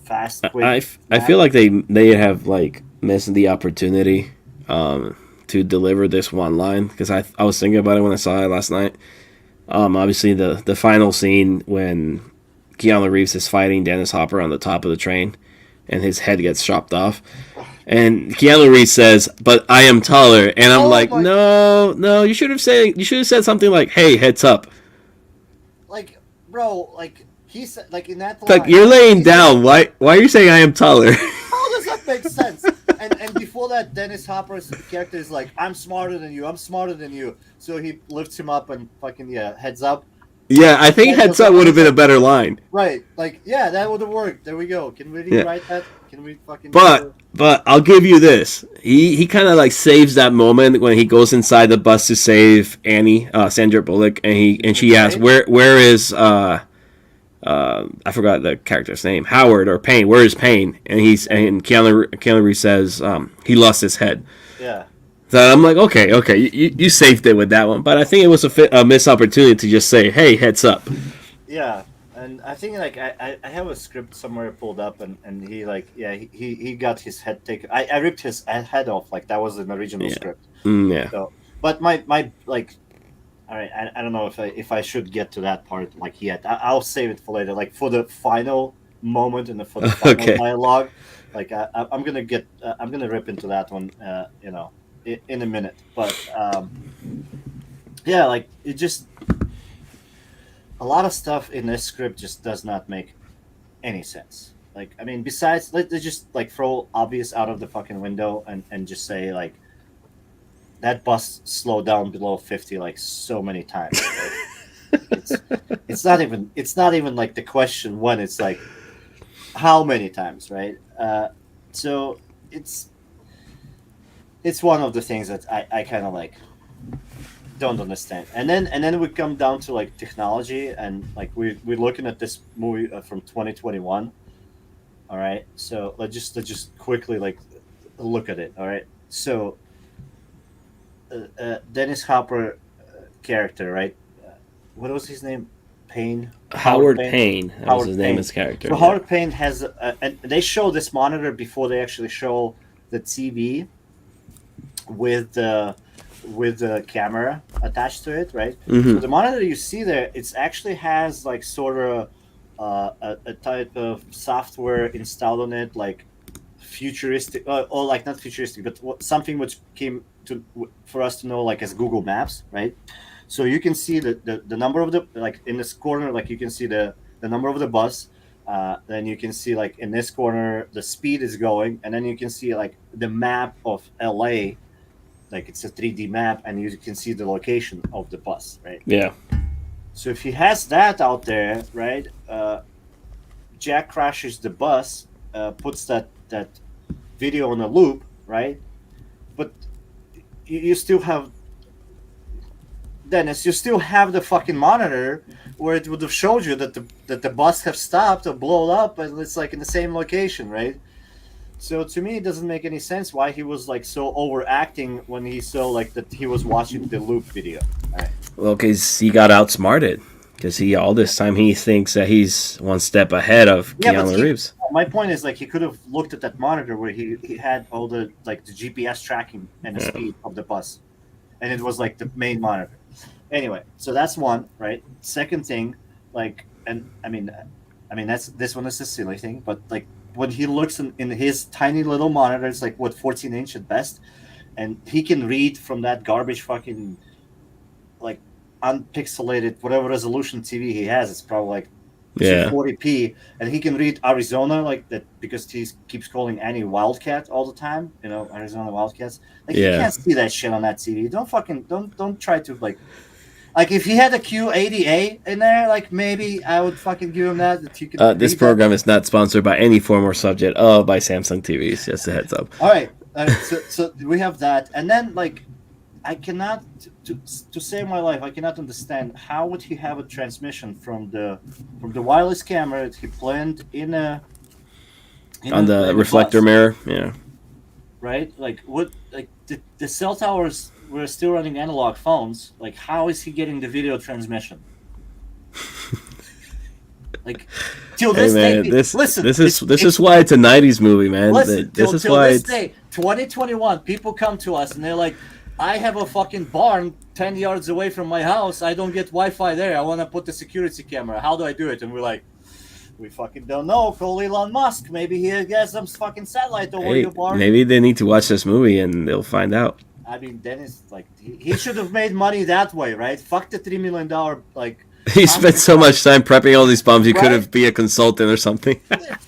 fast, quick. I feel like they have like missed the opportunity to deliver this one line, because I was thinking about it when I saw it last night. Obviously the final scene when Keanu Reeves is fighting Dennis Hopper on the top of the train, and his head gets chopped off, and Keanu Reeves says, "But I am taller," and I'm like, no, you should have said something like, "Hey, heads up." Like, bro, like he said, like in that line, like you're laying down. Why are you saying I am taller? How does that make sense? And before that, Dennis Hopper's character is like, "I'm smarter than you. I'm smarter than you." So he lifts him up and fucking heads up. Yeah, I think heads up would have been a better line. Right, like, yeah, that would have worked. There we go. Can we rewrite that? Can we fucking? But I'll give you this. He kind of like saves that moment when he goes inside the bus to save Annie, Sandra Bullock, and she asks where is I forgot the character's name, Howard or Payne. Where is Payne? And Keanu Reeves says he lost his head. Yeah. So I'm like, okay, you saved it with that one, but I think it was a missed opportunity to just say, hey, heads up. Yeah, and I think like I have a script somewhere pulled up, and he like he got his head taken. I ripped his head off, like that was an original script. Yeah. So, but my like, all right, I don't know if I should get to that part like yet. I'll save it for later, like for the final moment and for the final dialogue. Like I'm gonna rip into that one, in a minute. But yeah, like it just a lot of stuff in this script just does not make any sense. Like, I mean, besides, let's just like throw obvious out of the fucking window and just say like that bus slowed down below 50 like so many times. Like, it's not even like the question when, it's like how many times, right? So it's one of the things that I kind of like don't understand. And then we come down to like technology, and like we're looking at this movie from 2021. All right, so let's just quickly like look at it. All right, so Dennis Hopper character, right? What was his name? Payne. Howard Payne. That was his name, his character. So Howard Payne has, and they show this monitor before they actually show the TV with the camera attached to it, right? Mm-hmm. So the monitor you see there, it actually has like sort of a type of software installed on it, like futuristic, or like not futuristic, but something which came to for us to know like as Google Maps, right? So you can see the number of the, like in this corner, like you can see the number of the bus. Then you can see like in this corner the speed is going, and then you can see like the map of LA, like it's a 3D map, and you can see the location of the bus, right? Yeah. So if he has that out there, right? Jack crashes the bus, puts that video on a loop, right? But you still have, Dennis, you still have the fucking monitor where it would have showed you that the bus have stopped or blown up, and it's like in the same location, right? So to me, it doesn't make any sense why he was like so overacting when he saw like that he was watching the loop video. All right. Well, because he got outsmarted. Because all this time he thinks that he's one step ahead of Keanu Reeves. My point is like he could have looked at that monitor where he had all the like the GPS tracking and the speed of the bus, and it was like the main monitor. Anyway, so that's one, right? Second thing, like, and I mean this one is a silly thing, but like when he looks in his tiny little monitor, it's like what 14-inch at best, and he can read from that garbage fucking like unpixelated whatever resolution TV he has. It's probably like 240p, and he can read Arizona like that because he keeps calling Annie Wildcat all the time. You know, Arizona Wildcats. Like you can't see that shit on that TV. Don't try to like if he had a Q80A in there, like maybe I would fucking give him that. That you could this program is not sponsored by any form or subject by Samsung TVs. Just a heads up. All right, so we have that, and then like I cannot to save my life. I cannot understand how would he have a transmission from the wireless camera that he planned in the reflector bus, mirror. Yeah. Right. Like what? Like the cell towers were still running analog phones. Like how is he getting the video transmission? Like till this day. Listen. This is why it's a '90s movie, man. Listen. Till this day, 2021, people come to us and they're like, I have a fucking barn 10 yards away from my house. I don't get Wi-Fi there. I want to put the security camera. How do I do it? And we're like, we fucking don't know. Call Elon Musk. Maybe he has some fucking satellite over your barn. Maybe they need to watch this movie and they'll find out. I mean, Dennis, like, he should have made money that way, right? Fuck the $3 million, like... He spent so much time prepping all these bombs, he could have be a consultant or something.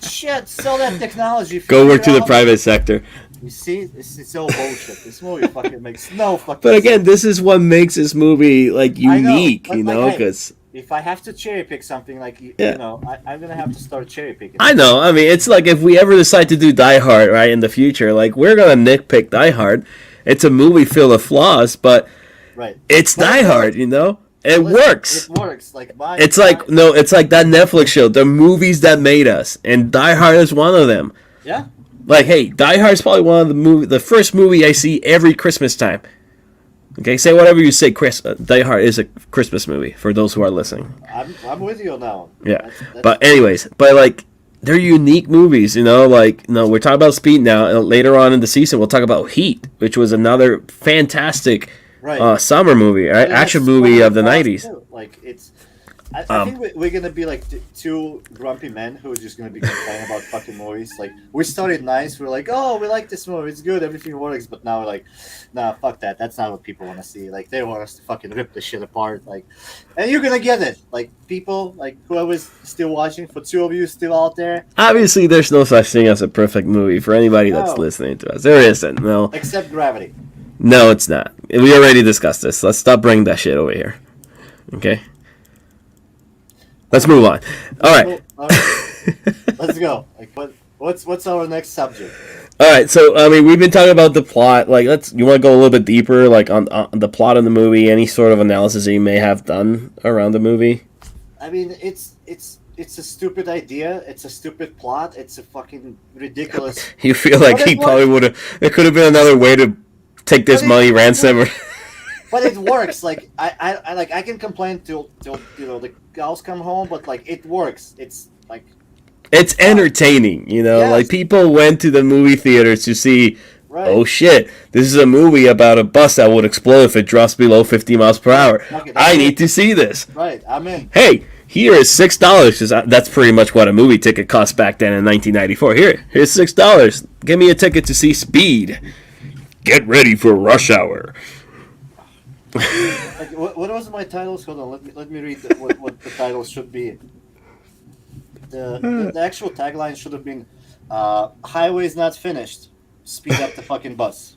Shit, sell that technology. Go work to the private sector. You see, it's all bullshit. This movie fucking makes no fucking But again, sense. This is what makes this movie like unique, because if I have to cherry pick something, like Yeah. you know, I'm gonna have to start cherry picking. I know. I mean, it's like if we ever decide to do Die Hard, right, in the future, like we're gonna nitpick Die Hard. It's a movie filled with flaws, but Right. it's But Die Hard, you know. It listen, works. It works. Like my. It's like no, it's like that Netflix show, the movies that made us, and Die Hard is one of them. Yeah. Like, hey, Die Hard is probably one of the first movie I see every Christmas time. Okay, say whatever you say. Die Hard is a Christmas movie for those who are listening. I'm with you on that one. Yeah, That's but anyways, but like they're unique movies, you know. Like, no, we're talking about Speed now, and later on in the season we'll talk about Heat, which was another fantastic right. summer movie, right? And that's Action movie one of the flaws, '90s. too. Like it's. I think we're gonna be like two grumpy men who are just gonna be complaining about fucking movies. Like we started nice, we're like, oh, we like this movie, it's good, everything works. But now we're like, nah, fuck that. That's not what people want to see. Like they want us to fucking rip this shit apart. Like, and you're gonna get it. Like people, like whoever's still watching, for two of you still out there. Obviously, there's no such thing as a perfect movie for anybody that's No. listening to us. There isn't. No, Except Gravity. no, it's not. We already discussed this. Let's stop bringing that shit over here. Okay. Let's move on. All right. All right. Let's go. Like what's our next subject? All right. So I mean, we've been talking about the plot. Like, you want to go a little bit deeper, like on the plot of the movie, any sort of analysis that you may have done around the movie. I mean, it's a stupid idea. It's a stupid plot. It's a fucking ridiculous. You feel like But he it probably would have. There could have been another way to take this But it- money ransom. Or, But it works. Like I can complain till you know the cows come home, but like it works. It's like it's entertaining, you know. Yes. Like people went to the movie theaters to see. right. Oh shit! This is a movie about a bus that would explode if it drops below 50 miles per hour. Okay, I need to see this. Right. I'm in. Hey, here is $6 because that's pretty much what a movie ticket cost back then in 1994. Here's $6. Give me a ticket to see Speed. Get ready for rush hour. Like, what was my titles? Hold on. Let me read what the titles should be. The actual tagline should have been, "Highway's not finished. Speed up the fucking bus.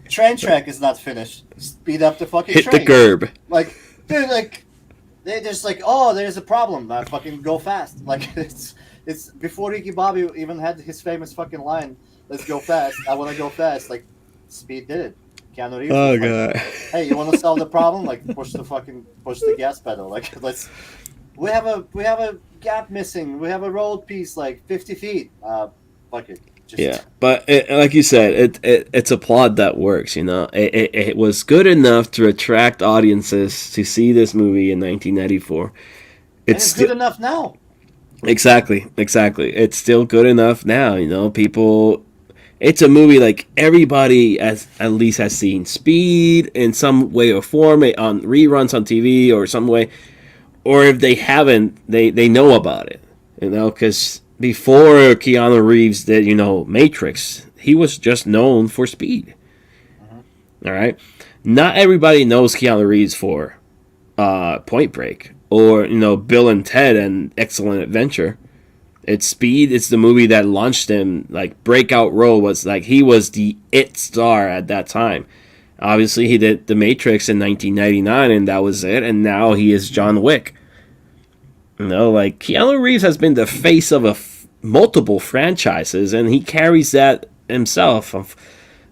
Train track is not finished. Speed up the fucking Hit train." the curb. Like, dude, like, they're just like, oh, there's a problem. Fucking go fast. Like, it's before Ricky Bobby even had his famous fucking line, "Let's go fast. I want to go fast." Like, Speed did it. Keanu Reeves. Oh was like, god. hey, you want to solve the problem? Like, push the gas pedal. Like, we have a gap missing. We have a road piece like 50 feet. Fuck it. Just, Yeah, but like you said, it's a plot that works. You know, it was good enough to attract audiences to see this movie in 1994. It's good enough now. Exactly. It's still good enough now. You know, people. It's a movie like everybody at least has seen. Speed in some way or form, on reruns on TV or some way, or if they haven't, they know about it. You know, because before Keanu Reeves did, you know, Matrix, he was just known for Speed. All right, not everybody knows Keanu Reeves for Point Break or, you know, Bill and Ted and Excellent Adventure. It's Speed. It's the movie that launched him. Like, breakout role was like he was the it star at that time. Obviously, he did The Matrix in 1999, and that was it. And now he is John Wick. You know, like, Keanu Reeves has been the face of multiple franchises, and he carries that himself.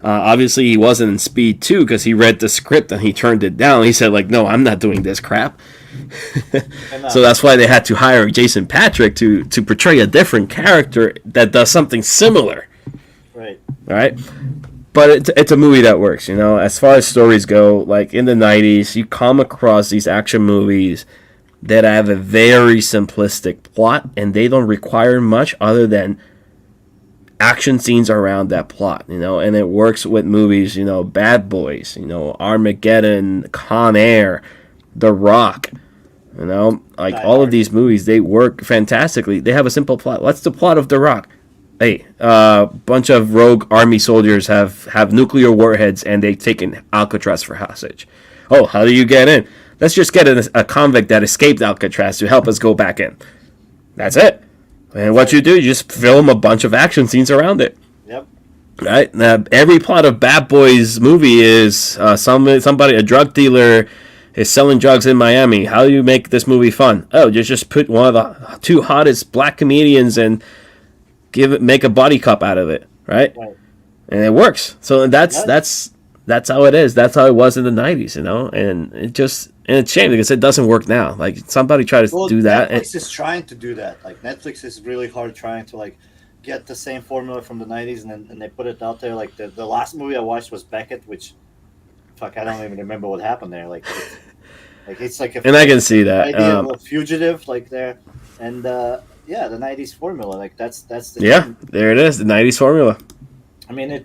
Obviously, he wasn't in Speed 2 because he read the script and he turned it down. He said, like, no, I'm not doing this crap. So that's why they had to hire Jason Patrick to portray a different character that does something similar. Right. All right? But it's a movie that works, you know. As far as stories go, like in the 90s, you come across these action movies that have a very simplistic plot, and they don't require much other than action scenes around that plot, you know. And it works with movies, you know, Bad Boys, you know, Armageddon, Con Air, The Rock, you know, like all of these movies, they work fantastically. They have a simple plot. What's the plot of The Rock? Hey, a bunch of rogue army soldiers have nuclear warheads and they've taken Alcatraz for hostage. Oh, how do you get in? Let's just get a convict that escaped Alcatraz to help us go back in. That's it. And what you do, you just film a bunch of action scenes around it. Yep. Right? Now, every plot of Bad Boys movie is somebody, a drug dealer, is selling drugs in Miami. How do you make this movie fun? Oh, just put one of the two hottest black comedians and make a body cup out of it, right? Right. And it works. So Yeah. that's how it is. That's how it was in the '90s, and it's a shame because it doesn't work now. Like somebody tried to do that. Netflix is trying to do that. Like Netflix is really hard trying to like get the same formula from the '90s, and they put it out there. Like the last movie I watched was Beckett, which fuck, I don't even remember what happened there. It's like a And I can see that idea of a fugitive like there, and yeah, the '90s formula. Like that's the thing. there it is, the '90s formula. I mean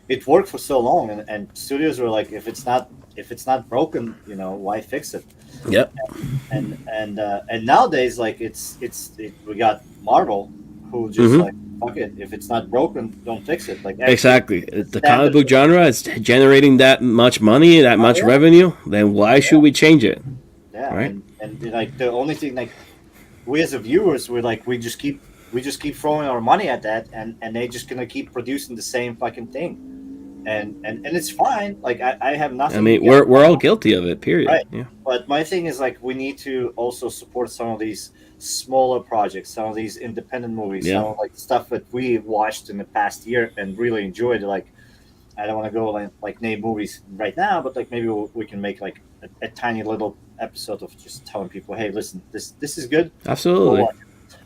it worked for so long, and studios were like, if it's not broken, why fix it? Yep. And nowadays, like we got Marvel, who just like, fuck it, if it's not broken, don't fix it. Like Exactly. The comic book genre is generating that much money, that much revenue. Then why should we change it? Yeah, right. And like the only thing, like we as a viewers, we just keep throwing our money at that, and they just gonna keep producing the same fucking thing. And it's fine. Like I have nothing. I mean, we're all guilty of it. Period. Right. Yeah. But my thing is, like, we need to also support some of these smaller projects, some of these independent movies, some of like stuff that we watched in the past year and really enjoyed. Like, I don't want to go like name movies right now, but like maybe we can make like a tiny little episode of just telling people, hey, listen, this is good. Absolutely.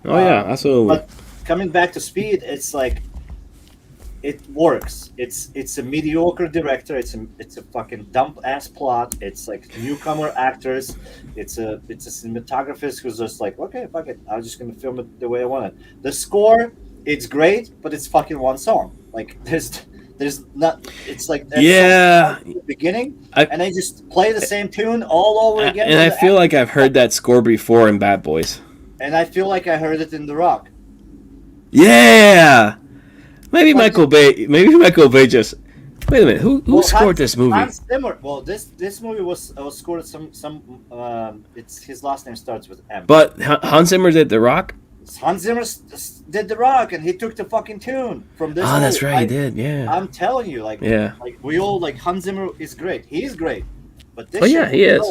Oh yeah, absolutely. But coming back to Speed, it's like, it works. It's a mediocre director. It's a fucking dump ass plot. It's like newcomer actors. It's a cinematographer who's just like, okay, fuck it, I'm just gonna film it the way I want it. The score, it's great, but it's fucking one song. Like there's not. It's like yeah, the beginning, and they just play the same tune all over again. And I feel like I've heard that score before in Bad Boys. And I feel like I heard it in The Rock. Yeah. Maybe Michael Bay just. Wait a minute. Who scored this movie? Hans Zimmer. Well, this movie was scored it's his last name starts with M. But Hans Zimmer did The Rock. Hans Zimmer did The Rock, and he took the fucking tune from this. Oh, that's right. He did. Yeah. I'm telling you, like we all like Hans Zimmer is great. He is great, but this. Oh yeah, he is.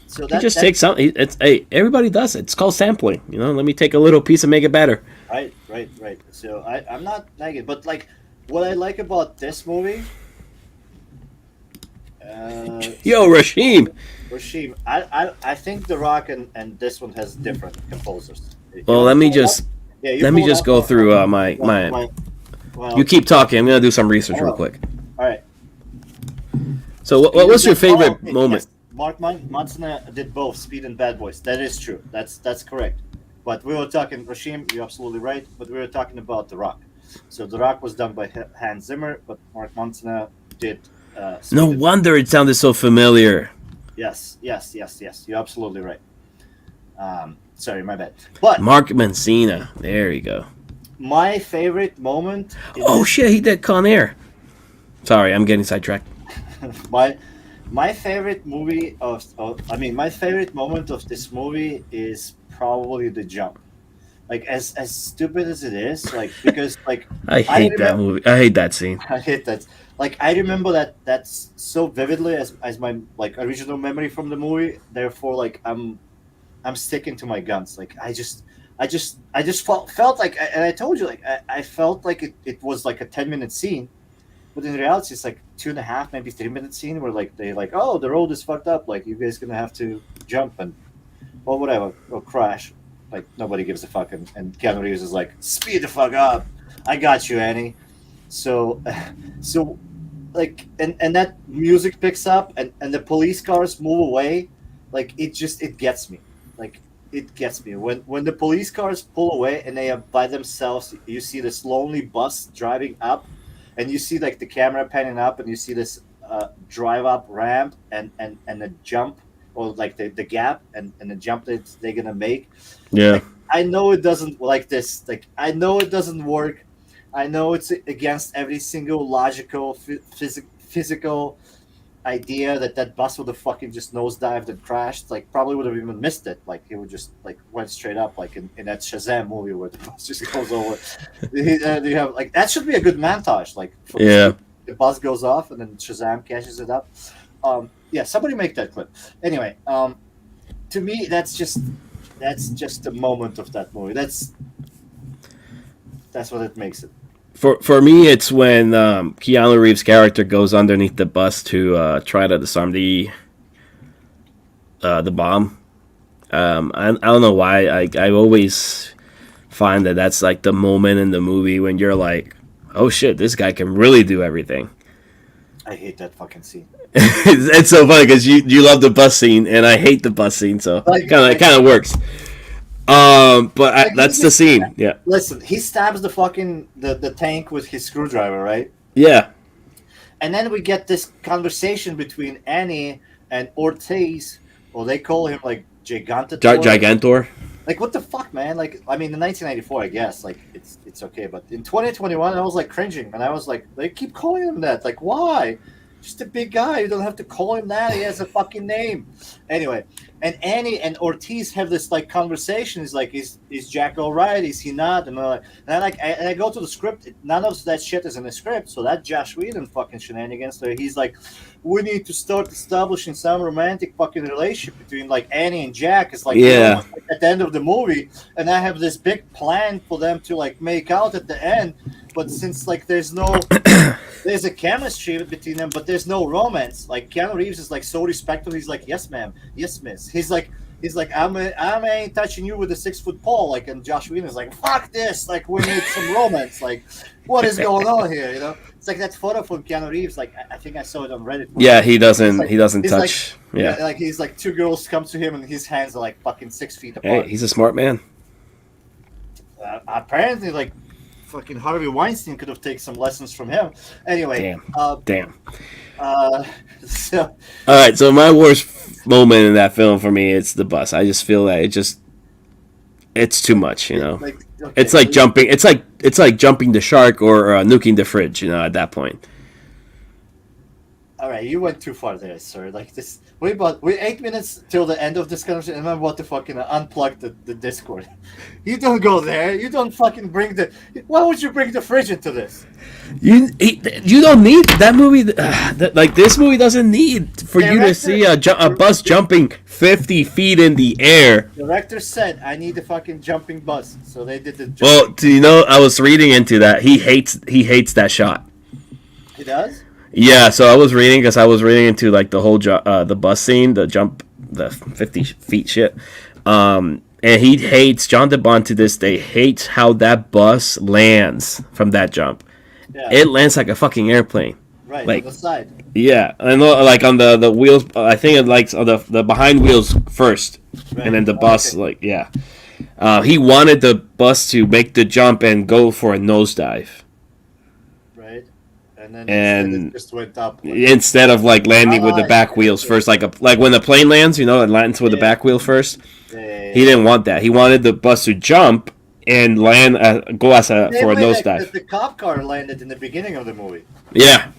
So he just takes something. Everybody does it. It's called sampling. Let me take a little piece and make it better. Right. So I'm not negative, but like what I like about this movie. Yo, Rasheem. I think The Rock and this one has different composers. Well, let me just go through my. Well, you keep talking. I'm gonna do some research real quick. All right. So, what was your favorite moment? Yes. Mark Manson did both Speed and Bad Boys. That is true. That's correct. But we were talking, Rasheem, you're absolutely right. But we were talking about The Rock. So The Rock was done by Hans Zimmer, but Mark Manson did. No wonder it sounded so familiar. Yes. You're absolutely right. Sorry, my bad. But Mark Mancina. There you go. My favorite moment. Oh shit! He did Con Air. Sorry, I'm getting sidetracked. My favorite movie my favorite moment of this movie is probably the jump. Like as stupid as it is, like because like I hate that movie. I hate that scene. I hate that. Like I remember that's so vividly as my like original memory from the movie. Therefore, like I'm sticking to my guns. Like I just felt like, and I told you, like I felt like it was like a 10-minute scene, but in reality it's like 2.5, maybe 3-minute scene where like they like, oh, the road is fucked up. Like you guys gonna have to jump and or whatever or crash. Like nobody gives a fuck, and Keanu Reeves is like, speed the fuck up, I got you, Annie. So like and that music picks up and the police cars move away, like it gets me. Like it gets me when the police cars pull away and they are by themselves. You see this lonely bus driving up, and you see like the camera panning up, and you see this drive up ramp and the jump, or like the gap and the jump that they're gonna make. Yeah. Like, I know it doesn't like this. Like I know it doesn't work. I know it's against every single logical physical idea that bus would have fucking just nosedived and crashed. Like probably would have even missed it. Like it would just like went straight up, like in that Shazam movie where the bus just goes over. You have like that should be a good montage. Like the bus goes off and then Shazam catches it up. Yeah, somebody make that clip. Anyway, to me, that's just the moment of that movie. That's what it makes it. For me, it's when Keanu Reeves' character goes underneath the bus to try to disarm the bomb. I don't know why I always find that that's like the moment in the movie when you're like, oh shit, this guy can really do everything. I hate that fucking scene. It's so funny because you love the bus scene and I hate the bus scene, so it kind of works. But that's the scene. Yeah. Listen, he stabs the tank with his screwdriver, right? Yeah. And then we get this conversation between Annie and Ortiz. Well, they call him like Gigantor. Like, what the fuck, man? Like, I mean, in 1994, I guess, like, it's okay. But in 2021, I was, like, cringing. And I was like, they keep calling him that. Like, why? Just a big guy. You don't have to call him that. He has a fucking name. Anyway, and Annie and Ortiz have this, like, conversation. He's like, is Jack all right? Is he not? And I go to the script. None of that shit is in the script. So that Josh Whedon fucking shenanigans. So he's like, we need to start establishing some romantic fucking relationship between, like, Annie and Jack. It's like, yeah. Like at the end of the movie, and I have this big plan for them to, like, make out at the end. But since, like, there's a chemistry between them, but there's no romance. Like, Keanu Reeves is, like, so respectful. He's like, yes, ma'am. Yes, miss. He's like, I ain't touching you with a 6-foot pole. Like, and Josh Whedon is like, fuck this. Like, we need some romance. Like, what is going on here? You know, it's like that photo from Keanu Reeves. Like, I think I saw it on Reddit. Yeah, he doesn't. Like, he doesn't touch. Like, yeah, like he's like, two girls come to him and his hands are like fucking 6 feet apart. Hey, he's a smart man. Apparently, like, fucking Harvey Weinstein could have taken some lessons from him. Anyway, damn. So, all right, so my worst moment in that film for me, it's the bus. I just feel that it's too much, you know. Like, okay, it's like jumping. It's like jumping the shark or nuking the fridge, you know. At that point. All right, you went too far there, sir. Like this, we're 8 minutes till the end of this conversation, and I'm about to fucking unplug the Discord. You don't go there. You don't fucking bring the. Why would you bring the fridge into this? You don't need that movie. Like this movie doesn't need for you to see a bus jumping 50 feet in the air. The director said, "I need a fucking jumping bus," so they did the. Well, do you know? I was reading into that. He hates that shot. He does. Yeah, so I was reading into like the whole the bus scene, the 50 feet shit, and he hates Jan de Bont to this day. Hates how that bus lands from that jump. Yeah. It lands like a fucking airplane. Right, like, on the side. Yeah, I know, like on the wheels. I think it likes on the behind wheels first, right. And then the bus like yeah. He wanted the bus to make the jump and go for a nosedive. And it just went up. Like, instead of like landing with the back wheels first, like when the plane lands, you know, it lands with the back wheel first. Yeah. He didn't want that. He wanted the bus to jump and land, go as for a nosedive. The cop car landed in the beginning of the movie. Yeah.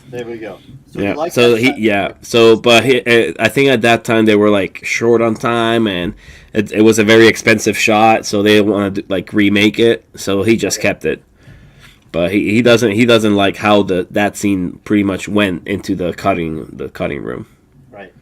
There we go. So yeah. Like so I think at that time they were like short on time, and it was a very expensive shot, so they wanted to like remake it. So he just kept it. But he doesn't like how that scene pretty much went into the cutting room. Right.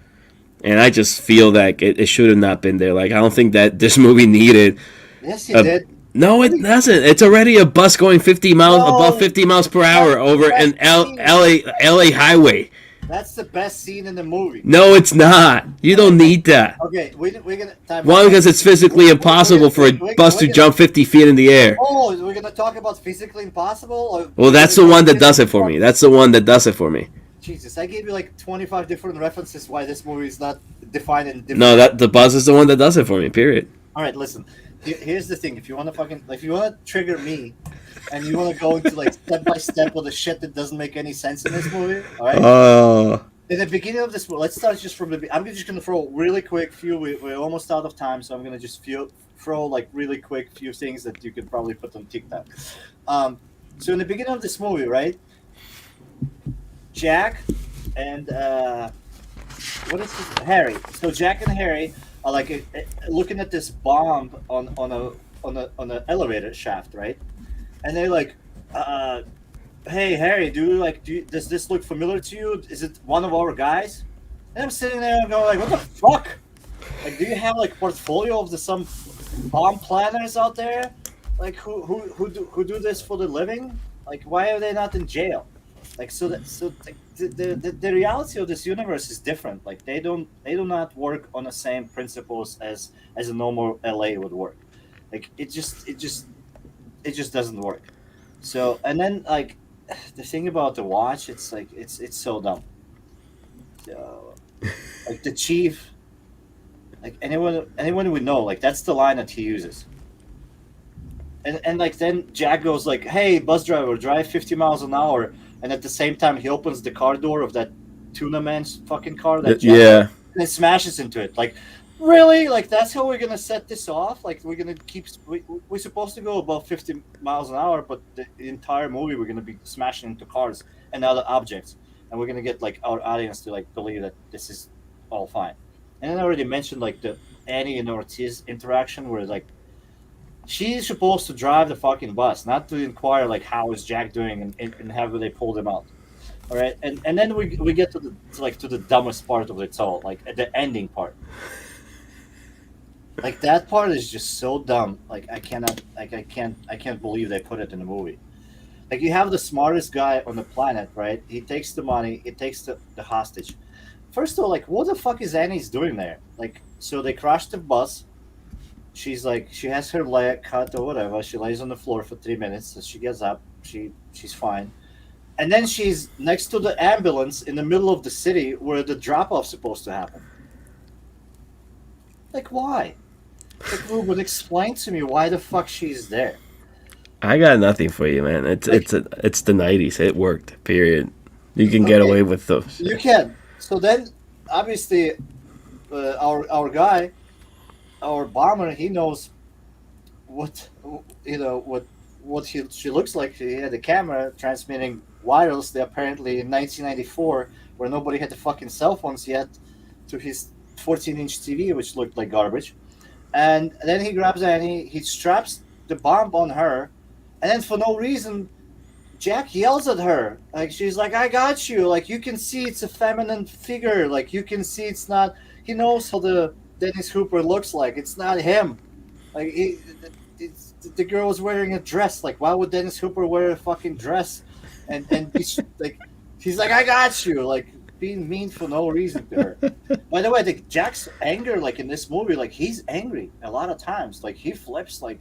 And I just feel that it should have not been there. Like I don't think that this movie needed. Yes, you did. No, it doesn't. It's already a bus going 50 miles above 50 miles per hour over an LA highway. That's the best scene in the movie. No, it's not. You don't need that. Okay, we're gonna. One, because it's physically impossible for a bus to jump 50 feet in the air. Oh, we're gonna talk about physically impossible? Well, that's the one that does it for me. That's the one that does it for me. Jesus, I gave you like 25 different references why this movie is not defined in different. No, the bus is the one that does it for me. Period. All right, listen. Here's the thing: if you want to trigger me, and you want to go into like step by step with the shit that doesn't make any sense in this movie, all right? In the beginning of this, let's start just from the. I'm just gonna throw really quick few. We're almost out of time, so I'm gonna just throw like really quick few things that you could probably put on TikTok. So in the beginning of this movie, right? Jack and what is this? Harry. So Jack and Harry are like looking at this bomb on an elevator shaft, right? And they're like, hey Harry, does this look familiar to you? Is it one of our guys? And I'm sitting there and going like, what the fuck? Like, do you have like portfolio of some bomb planners out there? Like who do this for the living? Like, why are they not in jail? Like, like, the reality of this universe is different. Like, they do not work on the same principles as a normal LA would work. Like, it just doesn't work. So, and then like the thing about the watch, it's like it's so dumb. So, like the chief, like anyone would know, like that's the line that he uses. And like then Jack goes like, "Hey, bus driver, drive 50 miles an hour," and at the same time he opens the car door of that tuna man's fucking car that Jack Yeah. and it smashes into it. Like, really? Like that's how we're gonna set this off? Like we're gonna we're supposed to go about 50 miles an hour, but the entire movie we're gonna be smashing into cars and other objects, and we're gonna get like our audience to like believe that this is all fine. And then I already mentioned like the Annie and Ortiz interaction where like she's supposed to drive the fucking bus, not to inquire like how is Jack doing and have they pulled him out. All right, and then we get to the dumbest part of it all, like at the ending part. Like that part is just so dumb. Like I can't believe they put it in the movie. Like you have the smartest guy on the planet, right? He takes the money, he takes the hostage. First of all, like what the fuck is Annie's doing there? Like so they crashed the bus. She's like she has her leg cut or whatever. She lays on the floor for 3 minutes. So she gets up. She's fine. And then she's next to the ambulance in the middle of the city where the drop off's supposed to happen. Like why? Like Ruben, explain to me why the fuck she's there. I got nothing for you, man. Like, It's the '90s. It worked. Period. You can get okay, away with those. you can. So then, obviously, our guy, our bomber, he knows what she looks like. She had a camera transmitting wirelessly, apparently in 1994, where nobody had the fucking cell phones yet, to his 14-inch TV, which looked like garbage. And then he grabs Annie, he straps the bomb on her, and then for no reason, Jack yells at her. Like she's like, "I got you." Like you can see it's a feminine figure. Like you can see it's not. He knows how the Dennis Hooper looks like. It's not him. Like the girl was wearing a dress. Like why would Dennis Hooper wear a fucking dress? And he's like, "I got you." Like being mean for no reason to her. By the way, Jack's anger, like in this movie, like he's angry a lot of times. Like he flips like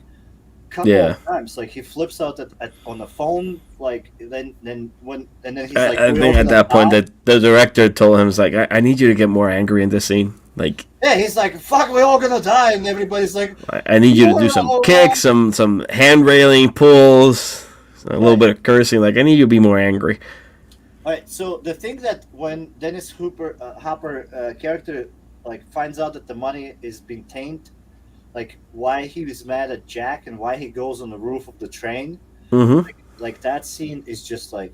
couple Yeah. of times. Like he flips out on the phone. Like then he's like, I "We're all think at gonna that point die?" that the director told him, "It's like I need you to get more angry in this scene. Like Yeah, he's like, "Fuck, we're all gonna die," and everybody's like, I need you to do "You're some all kicks, wrong." some hand railing pulls, a little Right. bit of cursing. Like I need you to be more angry." All right. So the thing that when Dennis Hopper character like finds out that the money is being tainted, like why he was mad at Jack and why he goes on the roof of the train, Mm-hmm. like that scene is just like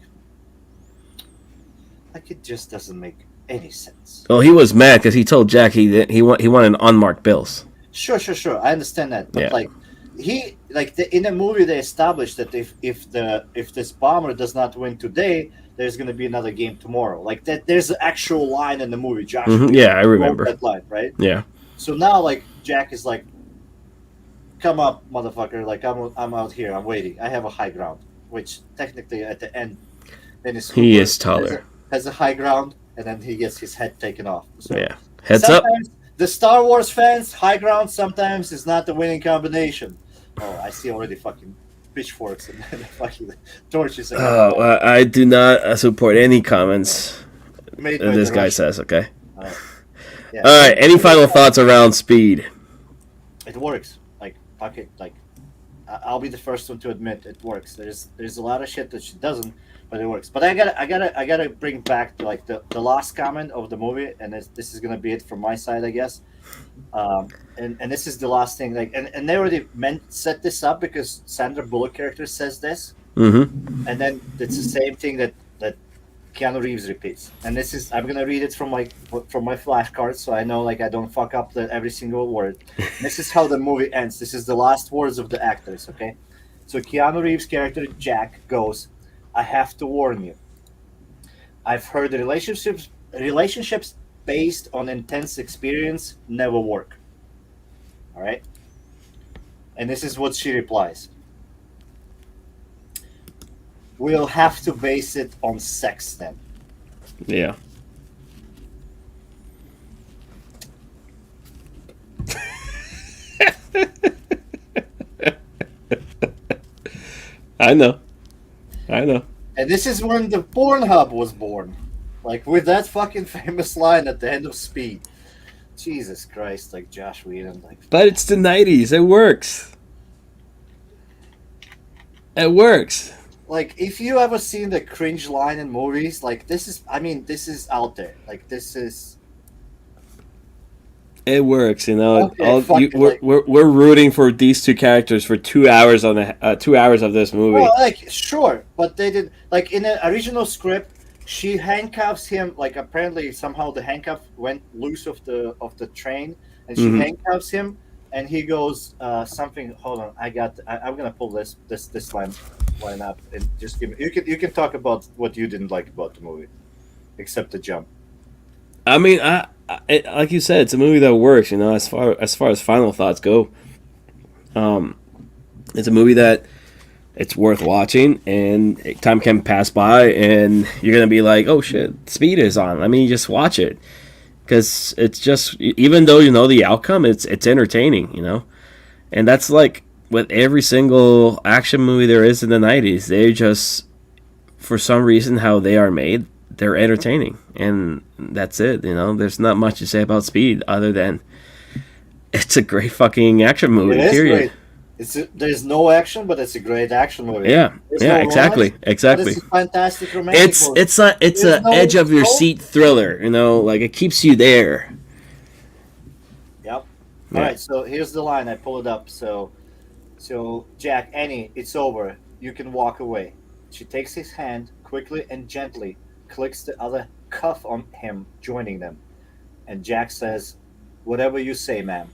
it just doesn't make any sense. Well, he was mad because he told Jack he wanted unmarked bills. Sure. I understand that, but Yeah. like in the movie they established that if this bomber does not win today, there's going to be another game tomorrow. Like that, there's an actual line in the movie. Josh, Yeah, I wrote remember. that line, right? Yeah. So now, like Jack is like, "Come up, motherfucker! Like I'm out here. I'm waiting. I have a high ground." Which technically, at the end, Dennis He Hooper is taller. has a high ground, and then he gets his head taken off. So Yeah. Heads up. sometimes the Star Wars fans, high ground sometimes is not the winning combination. Oh, I see already fucking pitchforks and fucking torches. Oh, I do not support any comments Made that by this the guy Russians. says. Okay. Yeah. All right. Any final thoughts around Speed? It works. Like fuck it. Like I'll be the first one to admit it works. There's a lot of shit that she doesn't, but it works. But I gotta bring back to like the last comment of the movie, and this is gonna be it from my side, I guess. And this is the last thing. Like and they already set this up because Sandra Bullock character says this, Mm-hmm. and then it's the same thing that Keanu Reeves repeats. And this is I'm gonna read it from my flashcards, so I know like I don't fuck up every single word. This is how the movie ends. This is the last words of the actors. Okay, so Keanu Reeves' character Jack goes, I have to warn you. I've heard the relationships based on intense experience never work. All right? And this is what she replies. We'll have to base it on sex then. Yeah. I know. And this is when the Pornhub was born. Like, with that fucking famous line at the end of Speed. Jesus Christ, like Josh Whedon. Like, but it's the 90s. It works. It works. Like, if you ever seen the cringe line in movies, like, this is out there. Like, this is... It works, you know. Okay, we're rooting for these two characters for 2 hours on the 2 hours of this movie. Well, like, sure, but they did, like, in the original script, she handcuffs him. Like, apparently somehow the handcuff went loose of the train, and she handcuffs him, and he goes something. Hold on, I'm gonna pull this line up and just give me. You can talk about what you didn't like about the movie, except the jump. I mean, like you said, it's a movie that works. You know, as far as final thoughts go, it's a movie that it's worth watching, and time can pass by, and you're gonna be like, "Oh shit, Speed is on. Let me just watch it," because it's just, even though you know the outcome, it's entertaining. You know, and that's like with every single action movie there is in the '90s. They just, for some reason, how they are made, they're entertaining, and that's it. You know, there's not much to say about Speed other than it's a great fucking action movie. It is period. great. There's no action, but it's a great action movie. Yeah, There's yeah, no exactly. romance, but it's a fantastic romantic movie. It's a no edge of your soul. seat thriller. You know, like it keeps you there. Yep. Yeah. All right. So here's the line. I pull it up. So Jack, Annie, it's over. You can walk away. She takes his hand quickly and gently, clicks the other cuff on him, joining them. And Jack says, "Whatever you say, ma'am."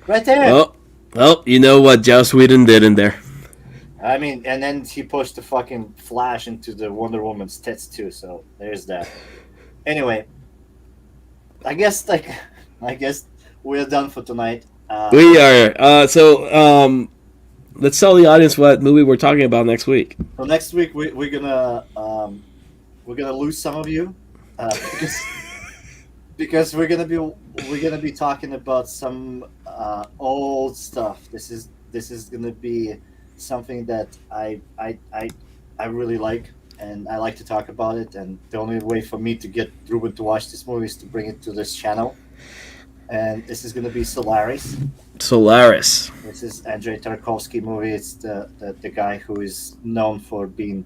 Right there. Well, you know what Joss Whedon did in there. I mean, and then he pushed the fucking Flash into the Wonder Woman's tits too. So there's that. Anyway, I guess we're done for tonight. We are. Let's tell the audience what movie we're talking about next week. So next week we're gonna lose some of you because we're gonna be talking about some old stuff. This is gonna be something that I really like, and I like to talk about it. And the only way for me to get Ruben to watch this movie is to bring it to this channel. And this is gonna be Solaris. This is Andrei Tarkovsky movie. It's the guy who is known for being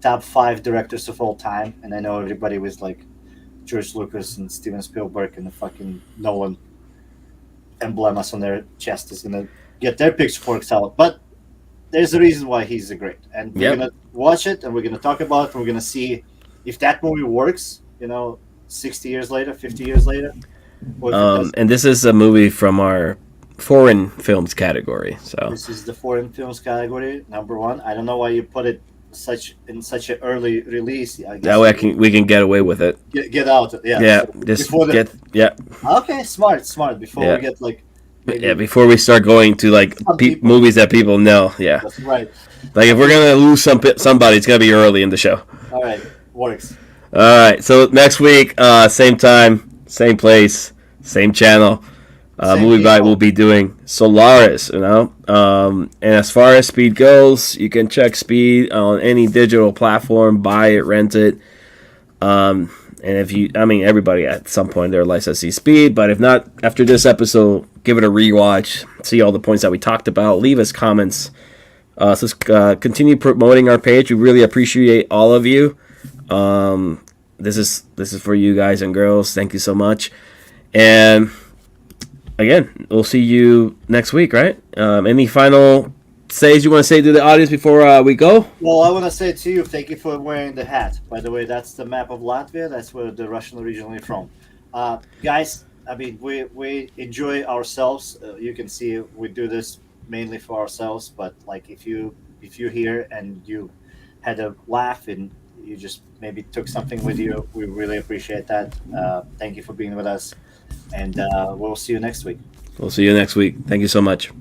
top 5 directors of all time. And I know everybody with like George Lucas and Steven Spielberg and the fucking Nolan emblems on their chest is gonna get their pitchforks out. But there's a reason why he's a great. And we're gonna watch it, and we're gonna talk about it, and we're gonna see if that movie works, 60 years later, 50 years later. And this is a movie from our foreign films category. So this is the foreign films category, number 1. I don't know why you put it in such an early release. I guess that way we can get away with it. Get out. Yeah. Yeah. So Okay, smart. Before we get like. Before we start going to like movies that people know. Yeah. That's right. Like if we're gonna lose somebody, it's gonna be early in the show. All right, works. All right. So next week, same time, same place, same channel. MovieByte will be doing Solaris, and as far as Speed goes, you can check Speed on any digital platform, buy it, rent it. And everybody at some point in their lives has seen Speed, but if not, after this episode, give it a rewatch, see all the points that we talked about, leave us comments. Continue promoting our page. We really appreciate all of you. This is for you guys and girls. Thank you so much. And again, we'll see you next week, right? Any final says you want to say to the audience before we go? Well, I want to say to you, thank you for wearing the hat. By the way, that's the map of Latvia. That's where the Russian originally from. Guys, I mean, we enjoy ourselves. You can see we do this mainly for ourselves, but like if you're here and you had a laugh and you just maybe took something with you, we really appreciate that. Thank you for being with us, and we'll see you next week. We'll see you next week. Thank you so much.